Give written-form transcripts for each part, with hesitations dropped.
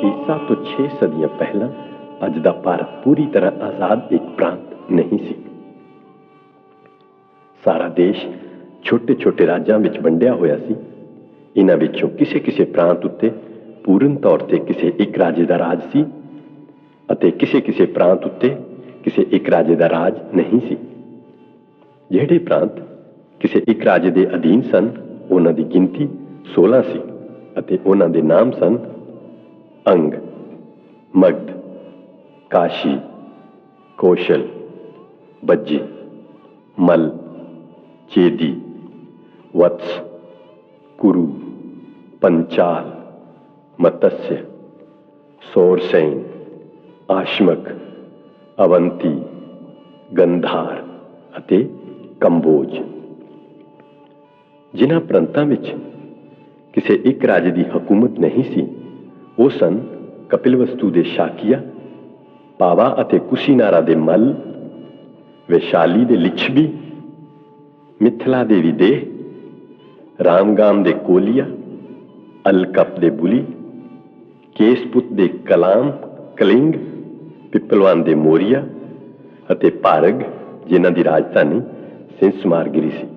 ਈਸਾ ਤੋਂ 6 ਸਦੀਆਂ ਪਹਿਲਾਂ ਅੱਜ ਦਾ ਭਾਰਤ ਪੂਰੀ ਤਰ੍ਹਾਂ ਆਜ਼ਾਦ ਇੱਕ ਪ੍ਰਾਂਤ ਨਹੀਂ ਸੀ। ਸਾਰਾ ਦੇਸ਼ ਛੋਟੇ ਛੋਟੇ ਰਾਜਾਂ ਵਿੱਚ ਵੰਡਿਆ ਹੋਇਆ ਸੀ। ਇਹਨਾਂ ਵਿੱਚੋਂ ਕਿਸੇ ਕਿਸੇ ਪ੍ਰਾਂਤ ਉੱਤੇ ਪੂਰਨ ਤੌਰ ਤੇ ਕਿਸੇ ਇੱਕ ਰਾਜੇ ਦਾ ਰਾਜ ਸੀ ਅਤੇ ਕਿਸੇ ਕਿਸੇ ਪ੍ਰਾਂਤ ਉੱਤੇ ਕਿਸੇ ਇੱਕ ਰਾਜੇ ਦਾ ਰਾਜ ਨਹੀਂ ਸੀ। ਜਿਹੜੇ ਪ੍ਰਾਂਤ ਕਿਸੇ ਇੱਕ ਰਾਜੇ ਦੇ ਅਧੀਨ ਸਨ ਉਹਨਾਂ ਦੀ ਗਿਣਤੀ 16 ਸੀ ਅਤੇ ਉਹਨਾਂ ਦੇ ਨਾਮ ਸਨ ਅੰਗ, ਮਗਧ, ਕਾਸ਼ੀ, ਕੌਸ਼ਲ, ਬੱਜੀ, ਮਲ, ਚੇਦੀ, ਵਤਸ, ਕੁਰੂ, ਪੰਚਾਲ, ਮਤस्य, ਸੌਰਸੈਨ, ਆਸ਼ਮਕ, ਅਵੰਤੀ, ਗੰਧਾਰ ਅਤੇ ਕੰਬੋਜ। ਜਿਨ੍ਹਾਂ ਪ੍ਰਾਂਤਾਂ ਵਿੱਚ ਕਿਸੇ ਇੱਕ ਰਾਜੇ ਦੀ ਹਕੂਮਤ ਨਹੀਂ ਸੀ ਉਹ ਸਨ ਕਪਿਲਵਸਤੂ ਦੇ ਸ਼ਾਕੀਆ, ਪਾਵਾ ਅਤੇ ਕੁਸ਼ੀਨਾਰਾ ਦੇ ਮਲ, ਵੈਸ਼ਾਲੀ ਦੇ ਲਿਛਵੀ, ਮਿਥਿਲਾ ਦੇ ਵਿਦੇਹ, ਰਾਮਗਾਮ ਦੇ ਕੋਲੀਆ, ਅਲਕਪ ਦੇ ਬੁਲੀ, ਕੇਸਪੁਤ ਦੇ ਕਲਾਮ, ਕਲਿੰਗ, ਪਿੱਪਲਵਾਨ ਦੇ ਮੋਰੀਆ ਅਤੇ ਭਾਰਗ ਜਿਨ੍ਹਾਂ ਦੀ ਰਾਜਧਾਨੀ ਸਿੰਸਮਾਰਗਿਰੀ ਸੀ।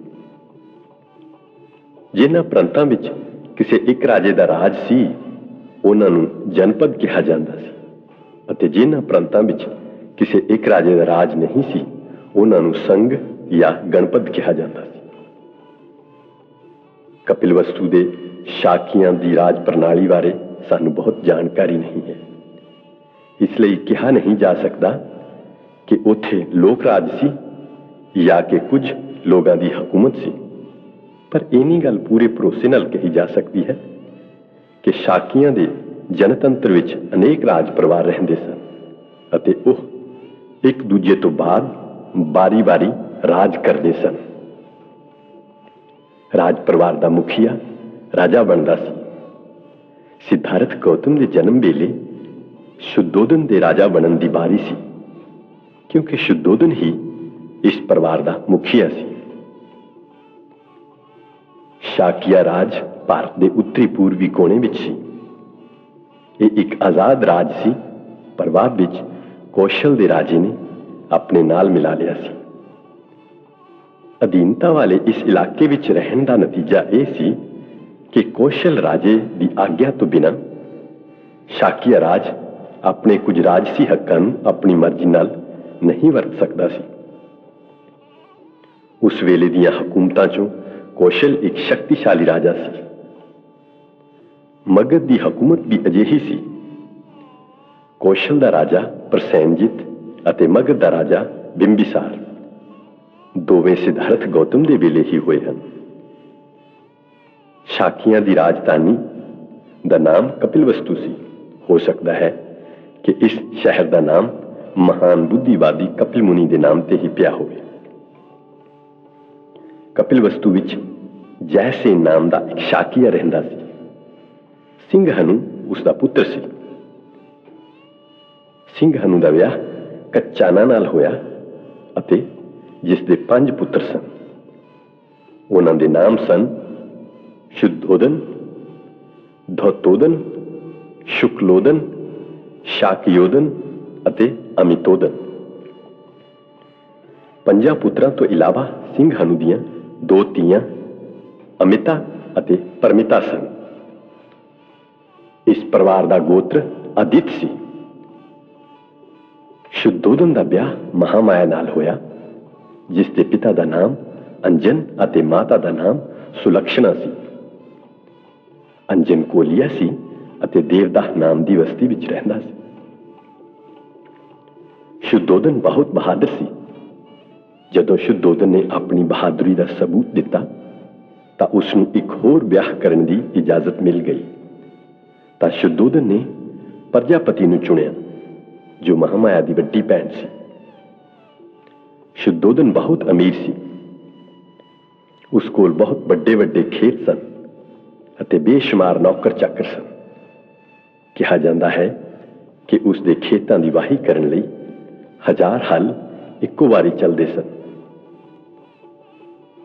ਜਿਨ੍ਹਾਂ ਪ੍ਰਾਂਤਾਂ ਵਿੱਚ ਕਿਸੇ ਇੱਕ ਰਾਜੇ ਦਾ ਰਾਜ ਸੀ ਉਹਨਾਂ ਨੂੰ ਜਨਪਦ ਕਿਹਾ ਜਾਂਦਾ ਸੀ ਅਤੇ ਜਿਨ੍ਹਾਂ ਪ੍ਰਾਂਤਾਂ ਵਿੱਚ ਕਿਸੇ ਇੱਕ ਰਾਜੇ ਦਾ ਰਾਜ ਨਹੀਂ ਸੀ ਉਹਨਾਂ ਨੂੰ ਸੰਘ ਜਾਂ ਗਣਪਦ ਕਿਹਾ ਜਾਂਦਾ ਸੀ। ਕਪਿਲਵਸਤੂ ਦੇ ਸ਼ਾਕੀਆਂ ਦੀ ਰਾਜ ਪ੍ਰਣਾਲੀ ਬਾਰੇ ਸਾਨੂੰ ਬਹੁਤ ਜਾਣਕਾਰੀ ਨਹੀਂ ਹੈ, ਇਸ ਲਈ ਕਿਹਾ ਨਹੀਂ ਜਾ ਸਕਦਾ ਕਿ ਉੱਥੇ ਲੋਕ ਰਾਜ ਸੀ ਜਾਂ ਕਿ ਕੁਝ ਲੋਕਾਂ ਦੀ ਹਕੂਮਤ ਸੀ। ਪਰ ਇੰਨੀ ਗੱਲ ਪੂਰੇ ਭਰੋਸੇ ਨਾਲ ਕਹੀ ਜਾ ਸਕਦੀ ਹੈ ਕਿ ਸ਼ਾਕੀਆਂ ਦੇ ਜਨਤੰਤਰ ਵਿੱਚ ਅਨੇਕ ਰਾਜ ਪਰਿਵਾਰ ਰਹਿੰਦੇ ਸਨ ਅਤੇ ਉਹ ਇੱਕ ਦੂਜੇ ਤੋਂ ਬਾਅਦ ਬਾਰੀ-ਬਾਰੀ ਰਾਜ ਕਰਦੇ ਸਨ। ਰਾਜ ਪਰਿਵਾਰ ਦਾ ਮੁਖੀਆ ਰਾਜਾ ਬਣਦਾ ਸੀ। ਸਿਧਾਰਥ ਗੌਤਮ ਦੇ ਜਨਮ ਵੇਲੇ ਸ਼ੁੱਧੋਦਨ ਦੇ ਰਾਜਾ ਬਣਨ ਦੀ ਵਾਰੀ ਸੀ ਕਿਉਂਕਿ ਸ਼ੁੱਧੋਦਨ ਹੀ ਇਸ ਪਰਿਵਾਰ ਦਾ ਮੁਖੀਆ ਸੀ। ਸ਼ਾਕੀਆ ਰਾਜ ਭਾਰਤ ਦੇ ਉੱਤਰੀ ਪੂਰਬੀ ਕੋਨੇ ਵਿੱਚ ਸੀ। ਇਹ ਇੱਕ ਆਜ਼ਾਦ ਰਾਜ ਸੀ ਪਰ ਬਾਅਦ ਵਿੱਚ ਕੌਸ਼ਲ ਦੇ ਰਾਜੇ ਨੇ ਆਪਣੇ ਨਾਲ ਮਿਲਾ ਲਿਆ ਸੀ। ਅਧੀਨਤਾ ਵਾਲੇ ਇਸ ਇਲਾਕੇ ਵਿੱਚ ਰਹਿਣ ਦਾ ਨਤੀਜਾ ਇਹ ਸੀ ਕਿ ਕੌਸ਼ਲ ਰਾਜੇ ਦੀ ਆਗਿਆ ਤੋਂ ਬਿਨਾਂ ਸ਼ਾਕੀਆ ਰਾਜ ਆਪਣੇ ਕੁਝ ਰਾਜਸੀ ਹੱਕਾਂ ਨੂੰ ਆਪਣੀ ਮਰਜ਼ੀ ਨਾਲ ਨਹੀਂ ਵਰਤ ਸਕਦਾ ਸੀ। ਉਸ ਵੇਲੇ ਦੀਆਂ ਹਕੂਮਤਾਂ ਚੋਂ ਕੌਸ਼ਲ ਇੱਕ ਸ਼ਕਤੀਸ਼ਾਲੀ ਰਾਜਾ ਸੀ। ਮਗਧ ਦੀ ਹਕੂਮਤ ਵੀ ਅਜਿਹੀ ਸੀ। ਕੌਸ਼ਲ ਦਾ ਰਾਜਾ ਪ੍ਰਸੇਨਜਿਤ ਅਤੇ ਮਗਧ ਦਾ ਰਾਜਾ ਬਿੰਬਿਸਾਰ ਦੋਵੇਂ ਸਿਧਾਰਥ ਗੌਤਮ ਦੇ ਵੇਲੇ ਹੀ ਹੋਏ ਹਨ। ਸ਼ਾਕੀਆਂ ਦੀ ਰਾਜਧਾਨੀ ਦਾ ਨਾਮ ਕਪਿਲਵਸਤੂ ਸੀ। ਹੋ ਸਕਦਾ ਹੈ ਕਿ ਇਸ ਸ਼ਹਿਰ ਦਾ ਨਾਮ ਮਹਾਨ ਬੁੱਧੀਵਾਦੀ ਕਪਿਲ ਮੁਨੀ ਦੇ ਨਾਮ ਤੇ ਹੀ ਪਿਆ ਹੋਵੇ। ਕਪਿਲਵਸਤੂ ਵਿੱਚ ਜੈਸੇਨ ਨਾਮ ਦਾ ਇੱਕ ਸ਼ਾਕੀਆ ਰਹਿੰਦਾ ਸੀ। ਸਿੰਘਹਨੂ ਉਸ ਦਾ ਪੁੱਤਰ ਸੀ। ਸਿੰਘਹਨੂ ਦਾ ਵਿਆਹ ਕੱਚਾਨਾ ਨਾਲ ਹੋਇਆ ਅਤੇ ਜਿਸ ਦੇ 5 ਪੁੱਤਰ ਸਨ। ਉਹਨਾਂ ਦੇ ਨਾਮ ਸਨ ਸ਼ੁੱਧੋਦਨ, ਧੌਤੋਦਨ, ਸ਼ੁਕਲੋਦਨ, ਸ਼ਾਕਯੋਦਨ ਅਤੇ ਅਮਿਤੋਦਨ। 5 ਪੁੱਤਰਾਂ ਤੋਂ ਇਲਾਵਾ ਸਿੰਘਹਨੂ ਦੀਆਂ 2 ਧੀਆਂ ਅਮਿਤਾ ਅਤੇ ਪਰਮਿਤਾ ਸਨ। ਇਸ ਪਰਿਵਾਰ ਦਾ ਗੋਤਰ ਆਦਿਤ ਸੀ। ਸ਼ੁੱਧੋਦਨ ਦਾ ਵਿਆਹ ਮਹਾਮਾਇਆ ਨਾਲ ਹੋਇਆ ਜਿਸ ਦੇ ਪਿਤਾ ਦਾ ਨਾਮ ਅੰਜਨ ਅਤੇ ਮਾਤਾ ਦਾ ਨਾਮ ਸੁਲਕਸ਼ਣਾ ਸੀ। ਅੰਜਨ ਕੋਲੀਆ ਸੀ ਅਤੇ ਦੇਵਦਾਹ ਨਾਮ ਦੀ ਬਸਤੀ ਵਿੱਚ ਰਹਿੰਦਾ ਸੀ। ਸ਼ੁੱਧੋਦਨ ਬਹੁਤ ਬਹਾਦਰ ਸੀ। ਜਦੋਂ ਸ਼ੁੱਧੋਦਨ ਨੇ ਆਪਣੀ ਬਹਾਦਰੀ ਦਾ ਸਬੂਤ ਦਿੱਤਾ ਤਾਂ ਉਸ ਨੂੰ ਇੱਕ ਹੋਰ ਵਿਆਹ ਕਰਨ ਦੀ ਇਜਾਜ਼ਤ ਮਿਲ ਗਈ ਤਾਂ ਸ਼ੁੱਧੋਦਨ ਨੇ ਪ੍ਰਜਾਪਤੀ ਨੂੰ ਚੁਣਿਆ ਜੋ ਮਹਾਮਾਇਆ ਦੀ ਵੱਡੀ ਭੈਣ ਸੀ। ਸ਼ੁੱਧੋਦਨ ਬਹੁਤ ਅਮੀਰ ਸੀ। ਉਸ ਕੋਲ ਬਹੁਤ ਵੱਡੇ ਵੱਡੇ ਖੇਤ ਸਨ ਅਤੇ ਬੇਸ਼ੁਮਾਰ ਨੌਕਰ ਚਾਕਰ ਸਨ। ਕਿਹਾ ਜਾਂਦਾ ਹੈ ਕਿ ਉਸ ਦੇ ਖੇਤਾਂ ਦੀ ਵਾਹੀ ਕਰਨ ਲਈ 1000 ਹਲ ਇੱਕੋ ਵਾਰੀ ਚੱਲਦੇ ਸਨ।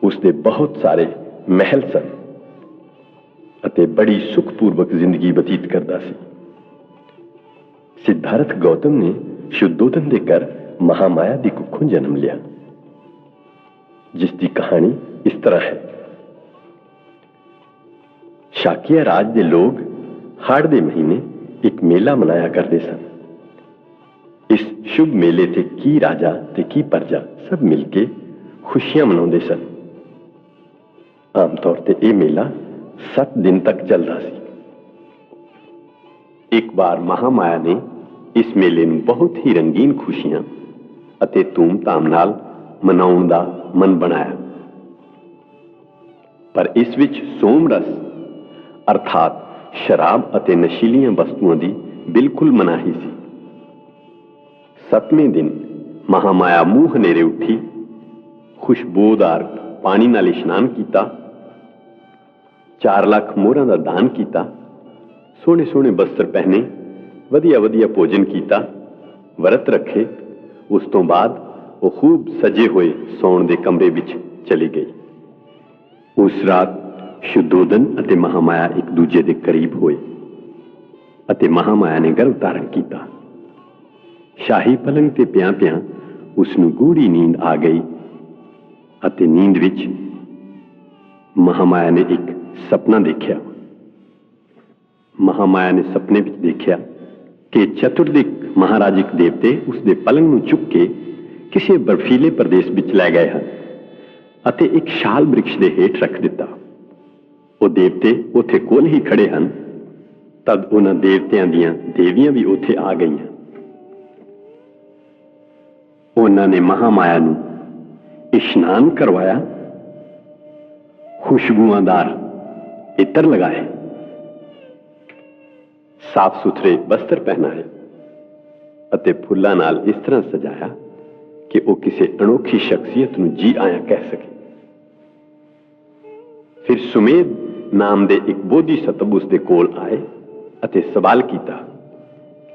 ਉਸ ਦੇ ਬਹੁਤ ਸਾਰੇ ਮਹਿਲ ਸਨ ਅਤੇ ਬੜੀ ਸੁਖਪੂਰਵਕ ਜ਼ਿੰਦਗੀ ਬਤੀਤ ਕਰਦਾ ਸੀ। सिद्धार्थ गौतम ने शुद्धोधन ਦੇ ਘਰ ਮਹਾਮਾਇਆ ਦੀ ਕੁੱਖੋਂ ਜਨਮ ਲਿਆ, ਜਿਸ ਦੀ ਕਹਾਣੀ ਇਸ ਤਰ੍ਹਾਂ ਹੈ। शाकिया राज ਦੇ ਲੋਕ ਹਾੜ ਦੇ ਮਹੀਨੇ ਇੱਕ ਮੇਲਾ ਮਨਾਇਆ ਕਰਦੇ ਸਨ। ਇਸ ਸ਼ੁਭ ਮੇਲੇ ਤੇ ਕੀ ਰਾਜਾ ਤੇ ਕੀ ਪ੍ਰਜਾ ਸਭ ਮਿਲ ਕੇ ਖੁਸ਼ੀਆਂ ਮਨਾਉਂਦੇ ਸਨ। ਆਮ ਤੌਰ ਤੇ ਇਹ ਮੇਲਾ 7 ਦਿਨ ਤੱਕ ਚੱਲਦਾ ਸੀ। ਇੱਕ ਵਾਰ ਮਹਾਮਾਇਆ ਨੇ ਇਸ ਮੇਲੇ ਨੂੰ ਬਹੁਤ ਹੀ ਰੰਗੀਨ ਖੁਸ਼ੀਆਂ ਅਤੇ ਧੂਮ-ਧਾਮ ਨਾਲ ਮਨਾਉਣ ਦਾ ਮਨ ਬਣਾਇਆ, ਪਰ ਇਸ ਵਿੱਚ ਸੋਮ ਰਸ ਅਰਥਾਤ ਸ਼ਰਾਬ ਅਤੇ ਨਸ਼ੀਲੀਆਂ ਵਸਤੂਆਂ ਦੀ ਬਿਲਕੁਲ ਮਨਾਹੀ ਸੀ। 7ਵੇਂ ਦਿਨ ਮਹਾਮਾਇਆ ਮੂੰਹ ਹਨੇਰੇ ਉੱਠੀ, ਖੁਸ਼ਬੂਦਾਰ ਪਾਣੀ ਨਾਲ ਇਸ਼ਨਾਨ ਕੀਤਾ, 4 ਲੱਖ ਮੋਹਰਾਂ ਦਾ ਦਾਨ ਕੀਤਾ, ਸੋਹਣੇ ਸੋਹਣੇ ਬਸਤਰ ਪਹਿਨੇ, ਵਧੀਆ ਵਧੀਆ ਭੋਜਨ ਕੀਤਾ, ਵਰਤ ਰੱਖੇ। ਉਸ ਤੋਂ ਬਾਅਦ ਉਹ ਖੂਬ ਸਜੇ ਹੋਏ ਸੌਣ ਦੇ ਕਮਰੇ ਵਿੱਚ ਚਲੀ ਗਈ। ਉਸ ਰਾਤ शुद्धोधन ਅਤੇ ਮਹਾਮਾਇਆ ਇੱਕ ਦੂਜੇ ਦੇ ਕਰੀਬ ਹੋਏ ਅਤੇ ਮਹਾਮਾਇਆ ਨੇ ਗਰਭ ਧਾਰਨ ਕੀਤਾ। ਸ਼ਾਹੀ ਪਲੰਗ ਤੇ ਪਿਆਂ ਉਸ ਨੂੰ ਗੂੜੀ ਨੀਂਦ ਆ ਗਈ ਅਤੇ ਨੀਂਦ ਵਿੱਚ ਮਹਾਮਾਇਆ ਨੇ ਇੱਕ ਸੁਪਨਾ ਦੇਖਿਆ। ਮਹਾਮਾਇਆ ਨੇ ਸੁਪਨੇ ਵਿੱਚ ਦੇਖਿਆ ਕਿ ਚਤੁਰਦਿਕ ਮਹਾਰਾਜਿਕ ਦੇਵਤੇ ਉਸ ਦੇ ਪਲੰਗ ਨੂੰ ਚੁੱਕ ਕੇ ਕਿਸੇ ਬਰਫੀਲੇ ਪ੍ਰਦੇਸ਼ ਵਿੱਚ ਲੈ ਗਏ ਹਨ ਅਤੇ ਇੱਕ ਸ਼ਾਲ ਬ੍ਰਿਕਸ਼ ਦੇ ਹੇਠ ਰੱਖ ਦਿੱਤਾ। ਉਹ ਦੇਵਤੇ ਉੱਥੇ ਕੋਲ ਹੀ ਖੜੇ ਹਨ। ਤਦ ਉਹਨਾਂ ਦੇਵਤਿਆਂ ਦੀਆਂ ਦੇਵੀਆਂ ਵੀ ਉੱਥੇ ਆ ਗਈਆਂ। ਉਹਨਾਂ ਨੇ ਮਹਾਮਾਇਆ ਨੂੰ ਇਸ਼ਨਾਨ ਕਰਵਾਇਆ, ਖੁਸ਼ਬੂਆਂਦਾਰ ਇਤਰ ਲਗਾਏ, ਸਾਫ਼ ਸੁਥਰੇ ਵਸਤਰ ਪਹਿਨਾਏ ਅਤੇ ਫੁੱਲਾਂ ਨਾਲ ਇਸ ਤਰ੍ਹਾਂ ਸਜਾਇਆ ਕਿ ਉਹ ਕਿਸੇ ਅਨੋਖੀ ਸ਼ਖਸੀਅਤ ਨੂੰ ਜੀ ਆਇਆਂ ਕਹਿ ਸਕੇ। ਫਿਰ ਸੁਮੇਧ ਨਾਮ ਦੇ ਇੱਕ ਬੋਧੀਸਤਵ ਉਸ ਦੇ ਕੋਲ ਆਏ ਅਤੇ ਸਵਾਲ ਕੀਤਾ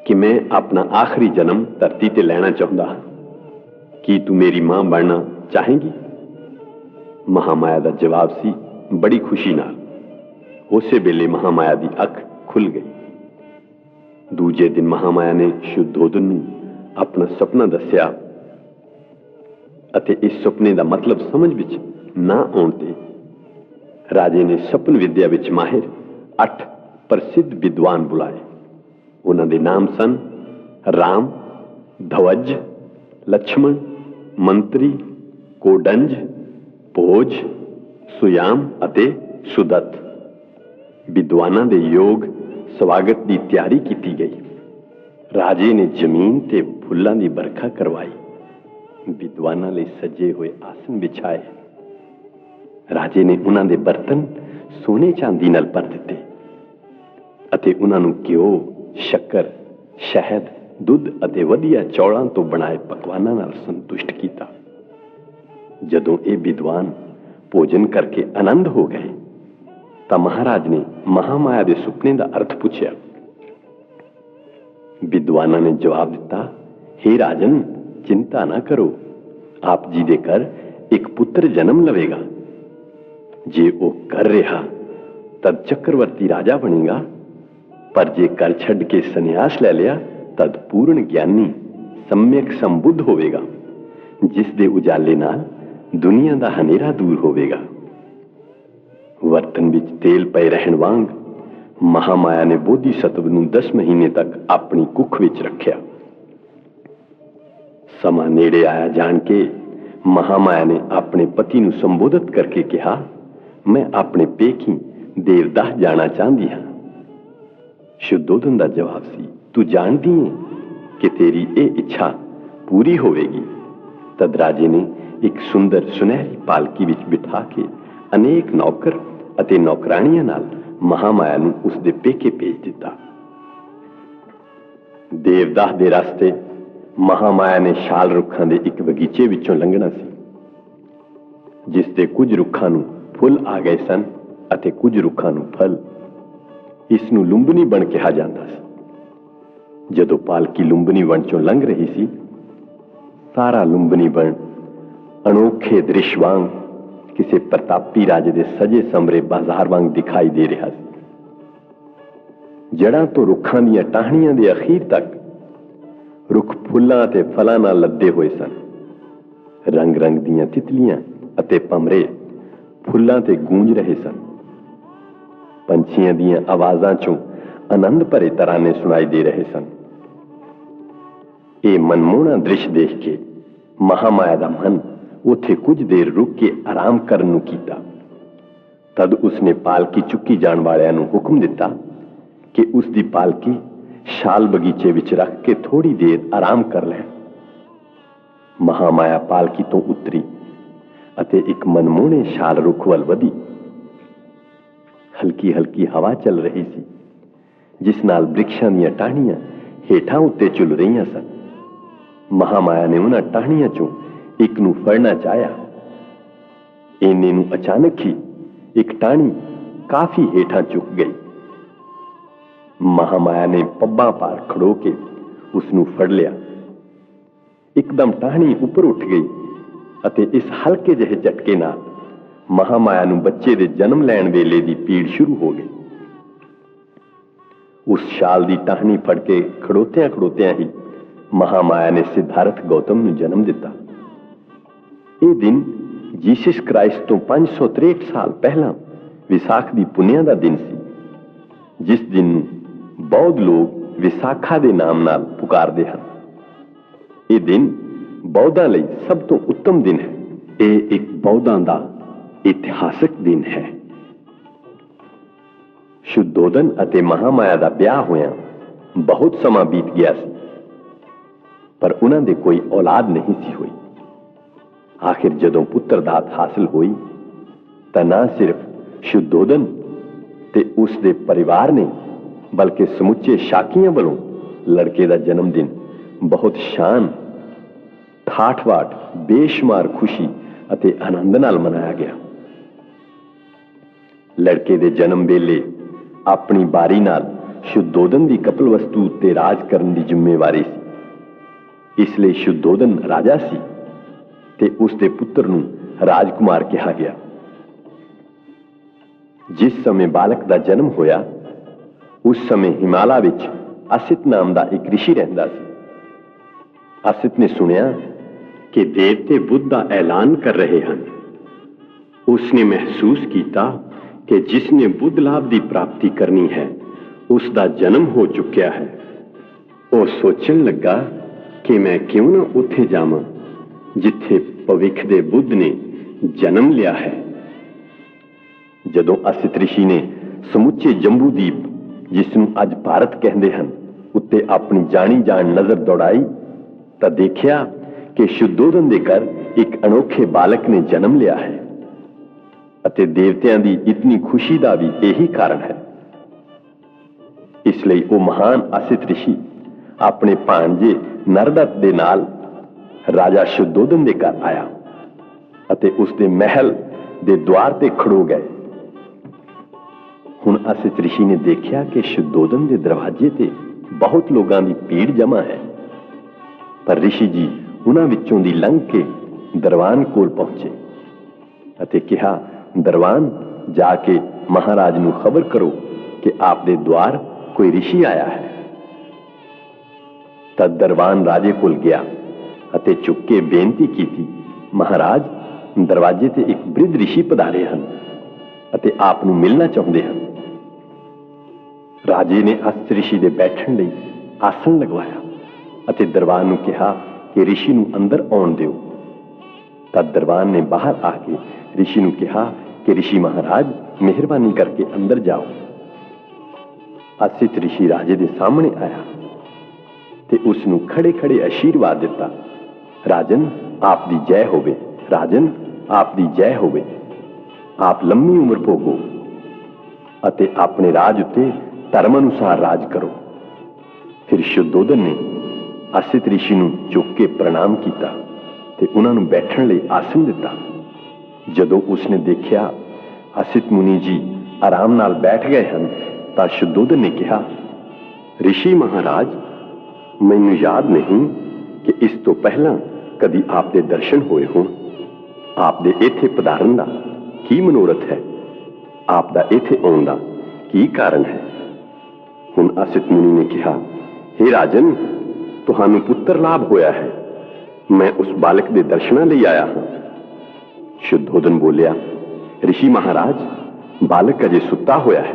ਕਿ ਮੈਂ ਆਪਣਾ ਆਖਰੀ ਜਨਮ ਧਰਤੀ ਤੇ ਲੈਣਾ ਚਾਹੁੰਦਾ ਹਾਂ, ਕੀ ਤੂੰ ਮੇਰੀ ਮਾਂ ਬਣਨਾ ਚਾਹੇਂਗੀ? ਮਹਾਮਾਇਆ ਦਾ ਜਵਾਬ ਸੀ, ਬੜੀ ਖੁਸ਼ੀ ਨਾਲ। ਉਸੇ ਵੇਲੇ ਮਹਾਮਾਇਆ ਦੀ ਅੱਖ ਖੁੱਲ ਗਈ। ਦੂਜੇ ਦਿਨ ਮਹਾਮਾਇਆ ਨੇ ਸ਼ੁੱਧੋਧਨ ਨੂੰ ਆਪਣਾ ਸੁਪਨਾ ਦੱਸਿਆ ਅਤੇ ਇਸ ਸੁਪਨੇ ਦਾ ਮਤਲਬ ਸਮਝ ਵਿੱਚ ਨਾ ਆਉਣ ਤੇ ਰਾਜੇ ਨੇ ਸੁਪਨ ਵਿਦਿਆ ਵਿੱਚ ਮਾਹਿਰ 8 ਪ੍ਰਸਿੱਧ ਵਿਦਵਾਨ ਬੁਲਾਏ। ਉਹਨਾਂ ਦੇ ਨਾਮ ਸਨ ਰਾਮ, ਧਵਜ, ਲక్ష్మణ, ਮੰਤਰੀ, ਕੋਡੰਜ, ਭੋਜ, ਸੁਯਾਮ ਅਤੇ ਸੁਦਤ। ਵਿਦਵਾਨਾਂ ਦੇ ਯੋਗ ਸਵਾਗਤ ਦੀ ਤਿਆਰੀ ਕੀਤੀ ਗਈ। ਰਾਜੇ ਨੇ ਜ਼ਮੀਨ ਤੇ ਫੁੱਲਾਂ ਦੀ ਵਰਖਾ ਕਰਵਾਈ, ਵਿਦਵਾਨਾਂ ਲਈ ਸਜੇ ਹੋਏ ਆਸਨ ਵਿਛਾਏ। ਰਾਜੇ ਨੇ ਉਹਨਾਂ ਦੇ ਬਰਤਨ ਸੋਨੇ ਚਾਂਦੀ ਨਾਲ ਭਰ ਦਿੱਤੇ ਅਤੇ ਉਹਨਾਂ ਨੂੰ ਘਿਓ, ਸ਼ੱਕਰ, ਸ਼ਹਿਦ, ਦੁੱਧ ਅਤੇ ਵਧੀਆ ਚੌਲਾਂ ਤੋਂ ਬਣਾਏ ਪਕਵਾਨਾਂ ਨਾਲ ਸੰਤੁਸ਼ਟ ਕੀਤਾ। ਜਦੋਂ ਇਹ ਵਿਦਵਾਨ ਭੋਜਨ ਕਰਕੇ ਆਨੰਦ ਹੋ ਗਏ ਤਾਂ ਮਹਾਰਾਜ ਨੇ ਮਹਾਮਾਇਆ ਦੇ ਸੁਪਨੇ ਦਾ ਅਰਥ ਪੁੱਛਿਆ। ਵਿਦਵਾਨਾਂ ਨੇ ਜਵਾਬ ਦਿੱਤਾ, हे ਰਾਜਨ, ਚਿੰਤਾ ਨਾ ਕਰੋ, ਆਪ ਜੀ ਦੇ ਘਰ ਇੱਕ ਪੁੱਤਰ ਜਨਮ ਲਵੇਗਾ। ਜੇ ਉਹ ਕਰ ਰਿਹਾ ਤਦ ਚੱਕਰਵਰਤੀ ਰਾਜਾ ਬਣੇਗਾ, ਪਰ ਜੇ ਕਰ ਛੱਡ ਕੇ ਸੰਨਿਆਸ ਲੈ ਲਿਆ ਤਦ ਪੂਰਨ ਗਿਆਨੀ ਸੰਮਿਅਕ ਸੰਬੁੱਧ ਹੋਵੇਗਾ, ਜਿਸ ਦੇ ਉਜਾਲੇ ਨਾਲ ਦੁਨੀਆ ਦਾ ਹਨੇਰਾ ਦੂਰ ਹੋਵੇਗਾ। ਵਰਤਨ ਵਿੱਚ ਤੇਲ ਪਏ ਰਹਿਣ ਵਾਂਗ ਮਹਾਮਾਇਆ ਨੇ ਬੋਧੀਸਤਵ ਨੂੰ 10 ਮਹੀਨੇ ਤੱਕ ਆਪਣੀ ਕੁੱਖ ਵਿੱਚ ਰੱਖਿਆ। ਸਮਾਂ ਨੇੜੇ ਆਇਆ ਜਾਣ ਕੇ ਮਹਾਮਾਇਆ ਨੇ ਆਪਣੇ ਪਤੀ ਨੂੰ ਸੰਬੋਧਿਤ ਕਰਕੇ ਕਿਹਾ, ਮੈਂ ਆਪਣੇ ਪੇਕੀ ਦੇਵਦਾਹ ਜਾਣਾ ਚਾਹੁੰਦੀ ਹਾਂ। शुद्धोधन ਦਾ ਜਵਾਬ ਸੀ, ਤੂੰ ਜਾਣਦੀ ਹੈ ਕਿ ਤੇਰੀ ਇਹ ਇੱਛਾ ਪੂਰੀ ਹੋਵੇਗੀ। ਤਦ ਰਾਜੇ ਨੇ ਇੱਕ ਸੁੰਦਰ ਸੁਨਹਿਰੀ ਪਾਲਕੀ ਵਿੱਚ ਬਿਠਾ ਕੇ ਅਨੇਕ ਨੌਕਰ ਅਤੇ ਨੌਕਰਾਣੀਆਂ ਨਾਲ ਮਹਾਮਾਇਆ ਨੂੰ ਉਸ ਦੇ ਪੇਕੇ ਭੇਜ ਦਿੱਤਾ। ਦੇਵਦਾਹ ਦੇ ਰਸਤੇ ਮਹਾਮਾਇਆ ਨੇ ਸ਼ਾਲ ਰੁੱਖਾਂ ਦੇ ਇੱਕ ਬਗੀਚੇ ਵਿੱਚੋਂ ਲੰਘਣਾ ਸੀ, ਜਿਸ ਦੇ ਕੁਝ ਰੁੱਖਾਂ ਨੂੰ ਫੁੱਲ ਆ ਗਏ ਸਨ ਅਤੇ ਕੁਝ ਰੁੱਖਾਂ ਨੂੰ ਫਲ। ਇਸ ਨੂੰ ਲੁੰਬਨੀ ਬਣ ਕਿਹਾ ਜਾਂਦਾ ਸੀ। ਜਦੋਂ ਪਾਲਕੀ ਲੁੰਬਨੀ ਵਣ ਚੋਂ ਲੰਘ ਰਹੀ ਸੀ, ਸਾਰਾ ਲੁੰਬਨੀ ਵਣ ਅਨੋਖੇ ਦ੍ਰਿਸ਼ ਵਾਂਗ ਕਿਸੇ ਪ੍ਰਤਾਪੀ ਰਾਜੇ ਦੇ ਸਜੇ ਸੰਵਰੇ ਬਾਜ਼ਾਰ ਵਾਂਗ ਦਿਖਾਈ ਦੇ ਰਿਹਾ ਸੀ। ਜੜਾਂ ਤੋਂ ਰੁੱਖਾਂ ਦੀਆਂ ਟਾਹਣੀਆਂ ਦੇ ਅਖੀਰ ਤੱਕ रुख फुੱਲਾਂ ਤੇ ਫਲਾਂ ਨਾਲ ਲੱਦੇ ਹੋਏ ਸਨ। ਰੰਗ ਰੰਗ ਦੀਆਂ ਤਿਤਲੀਆਂ ਅਤੇ ਭਮਰੇ ਫੁੱਲਾਂ ਤੇ ਗੂੰਜ ਰਹੇ ਸਨ। ਪੰਛੀਆਂ ਦੀਆਂ ਆਵਾਜ਼ਾਂ ਚੋਂ ਆਨੰਦ ਭਰੇ ਤਰਾਨੇ ਸੁਣਾਈ ਦੇ ਰਹੇ ਸਨ। ਇਹ ਮਨਮੋਹਣਾ ਦ੍ਰਿਸ਼ ਦੇਖ ਕੇ ਮਹਾਮਾਇਆ ਦਾ ਮਨ ਉੱਥੇ ਕੁਝ ਦੇਰ ਰੁਕ ਕੇ ਆਰਾਮ ਕਰਨ ਨੂੰ ਕੀਤਾ। ਤਦ ਉਸਨੇ ਪਾਲਕੀ ਚੁੱਕੀ ਜਾਣ ਵਾਲਿਆਂ ਨੂੰ ਹੁਕਮ ਦਿੱਤਾ ਕਿ ਉਸ ਦੀ ਪਾਲਕੀ ਸ਼ਾਲ ਬਗੀਚੇ ਵਿੱਚ ਰੱਖ ਕੇ ਥੋੜੀ ਦੇਰ ਆਰਾਮ ਕਰ ਲੈਣ। ਮਹਾਮਾਇਆ ਪਾਲਕੀ ਤੋਂ ਉਤਰੀ ਅਤੇ ਇੱਕ ਮਨਮੋਹਣੇ ਸ਼ਾਲ ਰੁੱਖ ਵੱਲ ਵਧੀ। ਹਲਕੀ ਹਲਕੀ ਹਵਾ ਚੱਲ ਰਹੀ ਸੀ, ਜਿਸ ਨਾਲ ਬ੍ਰਿਕਸ਼ਾਂ ਦੀਆਂ ਟਾਹਣੀਆਂ ਹੇਠਾਂ ਉੱਤੇ ਝੁੱਲ ਰਹੀਆਂ ਸਨ। ਮਹਾਮਾਇਆ ਨੇ ਉਹਨਾਂ ਟਾਹਣੀਆਂ ਚੋਂ ਇੱਕ ਨੂੰ ਫੜਨਾ ਚਾਹਿਆ। ਇੰਨੇ ਨੂੰ ਅਚਾਨਕ ਹੀ ਇੱਕ ਟਾਹਣੀ ਕਾਫੀ ਹੇਠਾਂ ਝੁਕ ਗਈ। ਮਹਾਮਾਇਆ ਨੇ ਪੱਬਾਂ ਭਾਰ ਖੜੋ ਕੇ ਉਸ ਨੂੰ ਫੜ ਲਿਆ। ਇੱਕਦਮ ਟਾਹਣੀ ਉੱਪਰ ਉੱਠ ਗਈ ਅਤੇ ਇਸ ਹਲਕੇ ਜਿਹੇ ਝਟਕੇ ਨਾਲ ਮਹਾਮਾਇਆ ਨੂੰ ਬੱਚੇ ਦੇ ਜਨਮ ਲੈਣ ਵੇਲੇ ਦੀ ਪੀੜ ਸ਼ੁਰੂ ਹੋ ਗਈ। ਉਸ ਸ਼ਾਲ ਦੀ ਟਾਹਣੀ ਫੜ ਕੇ ਖੜੋਤਿਆਂ ਖੜੋਤਿਆਂ ਹੀ ਮਹਾਮਾਇਆ ਨੇ ਸਿਧਾਰਥ ਗੌਤਮ ਨੂੰ ਜਨਮ ਦਿੱਤਾ। ਇਹ ਦਿਨ ਜੀਸਸ ਕ੍ਰਾਈਸਟ ਤੋਂ 563 ਸਾਲ ਪਹਿਲਾਂ ਵਿਸਾਖ ਦੀ ਪੁੰਨਿਆ ਦਾ ਦਿਨ ਸੀ, ਜਿਸ ਦਿਨ ਨੂੰ ਬੌਧ ਲੋਕ ਵਿਸਾਖਾ ਦੇ ਨਾਮ ਨਾਲ ਪੁਕਾਰਦੇ ਹਨ। ਇਹ ਦਿਨ ਬੌਧਾਂ ਲਈ ਸਭ ਤੋਂ ਉੱਤਮ ਦਿਨ ਹੈ। ਇਹ ਇੱਕ ਬੌਧਾਂ ਦਾ ਇਤਿਹਾਸਕ ਦਿਨ ਹੈ। ਸ਼ੁੱਧੋਦਨ ਅਤੇ ਮਹਾਮਾਇਆ ਦਾ ਵਿਆਹ ਹੋਇਆ ਬਹੁਤ ਸਮਾਂ ਬੀਤ ਗਿਆ ਸੀ, ਪਰ ਉਹਨਾਂ ਦੇ ਕੋਈ ਔਲਾਦ ਨਹੀਂ ਸੀ ਹੋਈ। ਆਖਿਰ ਜਦੋਂ ਪੁੱਤਰ ਦਾਤ ਹਾਸਲ ਹੋਈ ਤਾਂ ਨਾ ਸਿਰਫ ਸ਼ੁੱਧੋਦਨ ਤੇ ਉਸ ਦੇ ਪਰਿਵਾਰ ਨੇ, ਬਲਕਿ ਸਮੁੱਚੇ ਸ਼ਾਕੀਆਂ ਵੱਲੋਂ ਲੜਕੇ ਦਾ ਜਨਮ ਦਿਨ ਬਹੁਤ ਸ਼ਾਨ, ਠਾਠ-ਬਾਠ, ਬੇਸ਼ੁਮਾਰ ਖੁਸ਼ੀ ਅਤੇ ਆਨੰਦ ਨਾਲ ਮਨਾਇਆ ਗਿਆ। ਲੜਕੇ ਦੇ ਜਨਮ ਵੇਲੇ ਆਪਣੀ ਬਾਰੀ ਨਾਲ ਸ਼ੁੱਧੋਦਨ ਦੀ ਕਪਲ ਵਸਤੂ ਉੱਤੇ ਰਾਜ ਕਰਨ ਦੀ ਜ਼ਿੰਮੇਵਾਰੀ ਸੀ। ਇਸ ਲਈ ਸ਼ੁੱਧੋਦਨ ਰਾਜਾ ਸੀ ਤੇ ਉਸ ਦੇ ਪੁੱਤਰ ਨੂੰ ਰਾਜਕੁਮਾਰ ਕਿਹਾ ਗਿਆ। ਜਿਸ ਸਮੇਂ ਬਾਲਕ ਦਾ ਜਨਮ ਹੋਇਆ, ਉਸ ਸਮੇਂ ਹਿਮਾਲਾ ਵਿੱਚ ਅਸਿਤ ਨਾਮ ਦਾ ਇੱਕ ਰਿਸ਼ੀ ਰਹਿੰਦਾ ਸੀ। ਅਸਿਤ ਨੇ ਸੁਣਿਆ ਕਿ ਦੇਵਤੇ ਬੁੱਧ ਦਾ ਐਲਾਨ ਕਰ ਰਹੇ ਹਨ। ਉਸਨੇ ਮਹਿਸੂਸ ਕੀਤਾ ਕਿ ਜਿਸ ਨੇ ਬੁੱਧ ਲਾਭ ਦੀ ਪ੍ਰਾਪਤੀ ਕਰਨੀ ਹੈ, ਉਸ ਦਾ ਜਨਮ ਹੋ ਚੁੱਕਿਆ ਹੈ। ਉਹ ਸੋਚਣ ਲੱਗਾ ਕਿ ਮੈਂ ਕਿਉਂ ਨਾ ਉੱਥੇ ਜਾਵਾਂ ਜਿੱਥੇ ਭਵਿੱਖ ਦੇ ਬੁੱਧ ਨੇ ਜਨਮ ਲਿਆ ਹੈ। ਜਦੋਂ ਅਸਿਤ ਰਿਸ਼ੀ ਨੇ ਸਮੁੱਚੇ ਜੰਬੂ ਦੀਪ, ਜਿਸ ਨੂੰ ਅੱਜ ਭਾਰਤ ਕਹਿੰਦੇ ਹਨ, ਉੱਤੇ ਆਪਣੀ ਜਾਣੀ ਜਾਣ ਨਜ਼ਰ ਦੌੜਾਈ ਤਾਂ ਦੇਖਿਆ ਕਿ ਸ਼ੁੱਧੋਦਨ ਦੇ ਘਰ ਇੱਕ ਅਨੋਖੇ ਬਾਲਕ ਨੇ ਜਨਮ ਲਿਆ ਹੈ ਅਤੇ ਦੇਵਤਿਆਂ ਦੀ ਇਤਨੀ ਖੁਸ਼ੀ ਦਾ ਵੀ ਇਹੀ ਕਾਰਨ ਹੈ। ਇਸ ਲਈ ਉਹ ਮਹਾਨ ਅਸਿਤ ਰਿਸ਼ੀ ਆਪਣੇ ਭਾਣਜੇ ਨਰਦਤ ਦੇ ਨਾਲ ਰਾਜਾ ਸ਼ੁੱਧੋਦਨ ਦੇ ਘਰ ਆਇਆ ਅਤੇ ਉਸ ਦੇ ਮਹਿਲ ਦੇ ਦੁਆਰ ਤੇ ਖੜੋ ਗਏ। ਹੁਣ ਅਸਿਤ ਰਿਸ਼ੀ ਨੇ ਦੇਖਿਆ ਕਿ ਸ਼ੁੱਧੋਦਨ ਦੇ ਦਰਵਾਜ਼ੇ ਤੇ ਬਹੁਤ ਲੋਕਾਂ ਦੀ ਭੀੜ ਜਮ੍ਹਾਂ ਹੈ, ਪਰ ਰਿਸ਼ੀ ਜੀ ਉਹਨਾਂ ਵਿੱਚੋਂ ਦੀ ਲੰਘ ਕੇ ਦਰਬਾਨ ਕੋਲ ਪਹੁੰਚੇ ਅਤੇ ਕਿਹਾ, ਦਰਬਾਨ, ਜਾ ਕੇ ਮਹਾਰਾਜ ਨੂੰ ਖਬਰ ਕਰੋ ਕਿ ਆਪ ਦੇ ਦੁਆਰ ਕੋਈ ਰਿਸ਼ੀ ਆਇਆ ਹੈ। ਤਦ ਦਰਬਾਨ ਰਾਜੇ ਕੋਲ ਗਿਆ ਅਤੇ ਝੁੱਕ ਕੇ ਬੇਨਤੀ ਕੀਤੀ, ਮਹਾਰਾਜ, ਦਰਵਾਜ਼ੇ ਤੇ ਇੱਕ ਬ੍ਰਿਧ ਰਿਸ਼ੀ ਪਧਾਰੇ ਹਨ ਅਤੇ ਆਪ ਨੂੰ ਮਿਲਣਾ ਚਾਹੁੰਦੇ ਹਨ। ਰਾਜੇ ਨੇ ਅਸਿਤ ਰਿਸ਼ੀ ਦੇ ਬੈਠਣ ਲਈ ਆਸਣ ਲਗਵਾਇਆ ਅਤੇ ਦਰਬਾਨ ਨੂੰ ਕਿਹਾ ਕਿ ਰਿਸ਼ੀ ਨੂੰ ਅੰਦਰ ਆਉਣ ਦਿਓ। ਤਦ ਦਰਬਾਨ ਨੇ ਬਾਹਰ ਆ ਕੇ ਰਿਸ਼ੀ ਨੂੰ ਕਿਹਾ ਕਿ ਰਿਸ਼ੀ ਮਹਾਰਾਜ, ਮਿਹਰਬਾਨੀ ਕਰਕੇ ਅੰਦਰ ਜਾਓ। ਅਸਿਤ ਰਿਸ਼ੀ ਰਾਜੇ ਦੇ ਸਾਹਮਣੇ ਆਇਆ ਤੇ ਉਸ ਨੂੰ ਖੜੇ ਖੜੇ ਅਸ਼ੀਰਵਾਦ ਦਿੱਤਾ। ਰਾਜਨ, ਆਪ ਦੀ ਜੈ ਹੋਵੇ। ਰਾਜਨ, ਆਪ ਦੀ ਜੈ ਹੋਵੇ। ਆਪ ਲੰਮੀ ਉਮਰ ਭੋਗੋ ਅਤੇ ਆਪਣੇ ਰਾਜ ਉੱਤੇ ਧਰਮ ਅਨੁਸਾਰ ਰਾਜ ਕਰੋ। ਫਿਰ ਸ਼ੁੱਧੋਦਨ ਨੇ ਅਸਿਤ ਰਿਸ਼ੀ ਨੂੰ ਝੁੱਕ ਕੇ ਪ੍ਰਣਾਮ ਕੀਤਾ ਤੇ ਉਹਨਾਂ ਨੂੰ ਬੈਠਣ ਲਈ ਆਸਣ ਦਿੱਤਾ। ਜਦੋਂ ਉਸਨੇ ਦੇਖਿਆ ਅਸਿਤ ਮੁਨੀ ਜੀ ਆਰਾਮ ਨਾਲ ਬੈਠ ਗਏ ਹਨ, ਤਾਂ ਸ਼ੁੱਧੋਦਨ ਨੇ ਕਿਹਾ, ਰਿਸ਼ੀ ਮਹਾਰਾਜ, ਮੈਨੂੰ ਯਾਦ ਨਹੀਂ ਕਿ ਇਸ ਤੋਂ ਪਹਿਲਾਂ ਕਦੀ ਆਪ ਦੇ ਦਰਸ਼ਨ ਹੋਏ ਹੋਣ। ਆਪ ਦੇ ਇੱਥੇ ਪਧਾਰਨ ਦਾ ਕੀ ਮਨੋਰਥ ਹੈ? ਆਪ ਦਾ ਇੱਥੇ ਆਉਣ ਦਾ ਕੀ ਕਾਰਨ ਹੈ? ਹੁਣ ਅਸਿਤ ਮੁਨੀ ਨੇ ਕਿਹਾ, ਹੇ ਰਾਜਨ, ਤੁਹਾਨੂੰ ਪੁੱਤਰ ਲਾਭ ਹੋਇਆ ਹੈ, ਮੈਂ ਉਸ ਬਾਲਕ ਦੇ ਦਰਸ਼ਨਾਂ ਲਈ ਆਇਆ ਹਾਂ। ਸ਼ੁੱਧੋਦਨ ਬੋਲਿਆ, ऋषि महाराज, बालक अजे सुता होया है,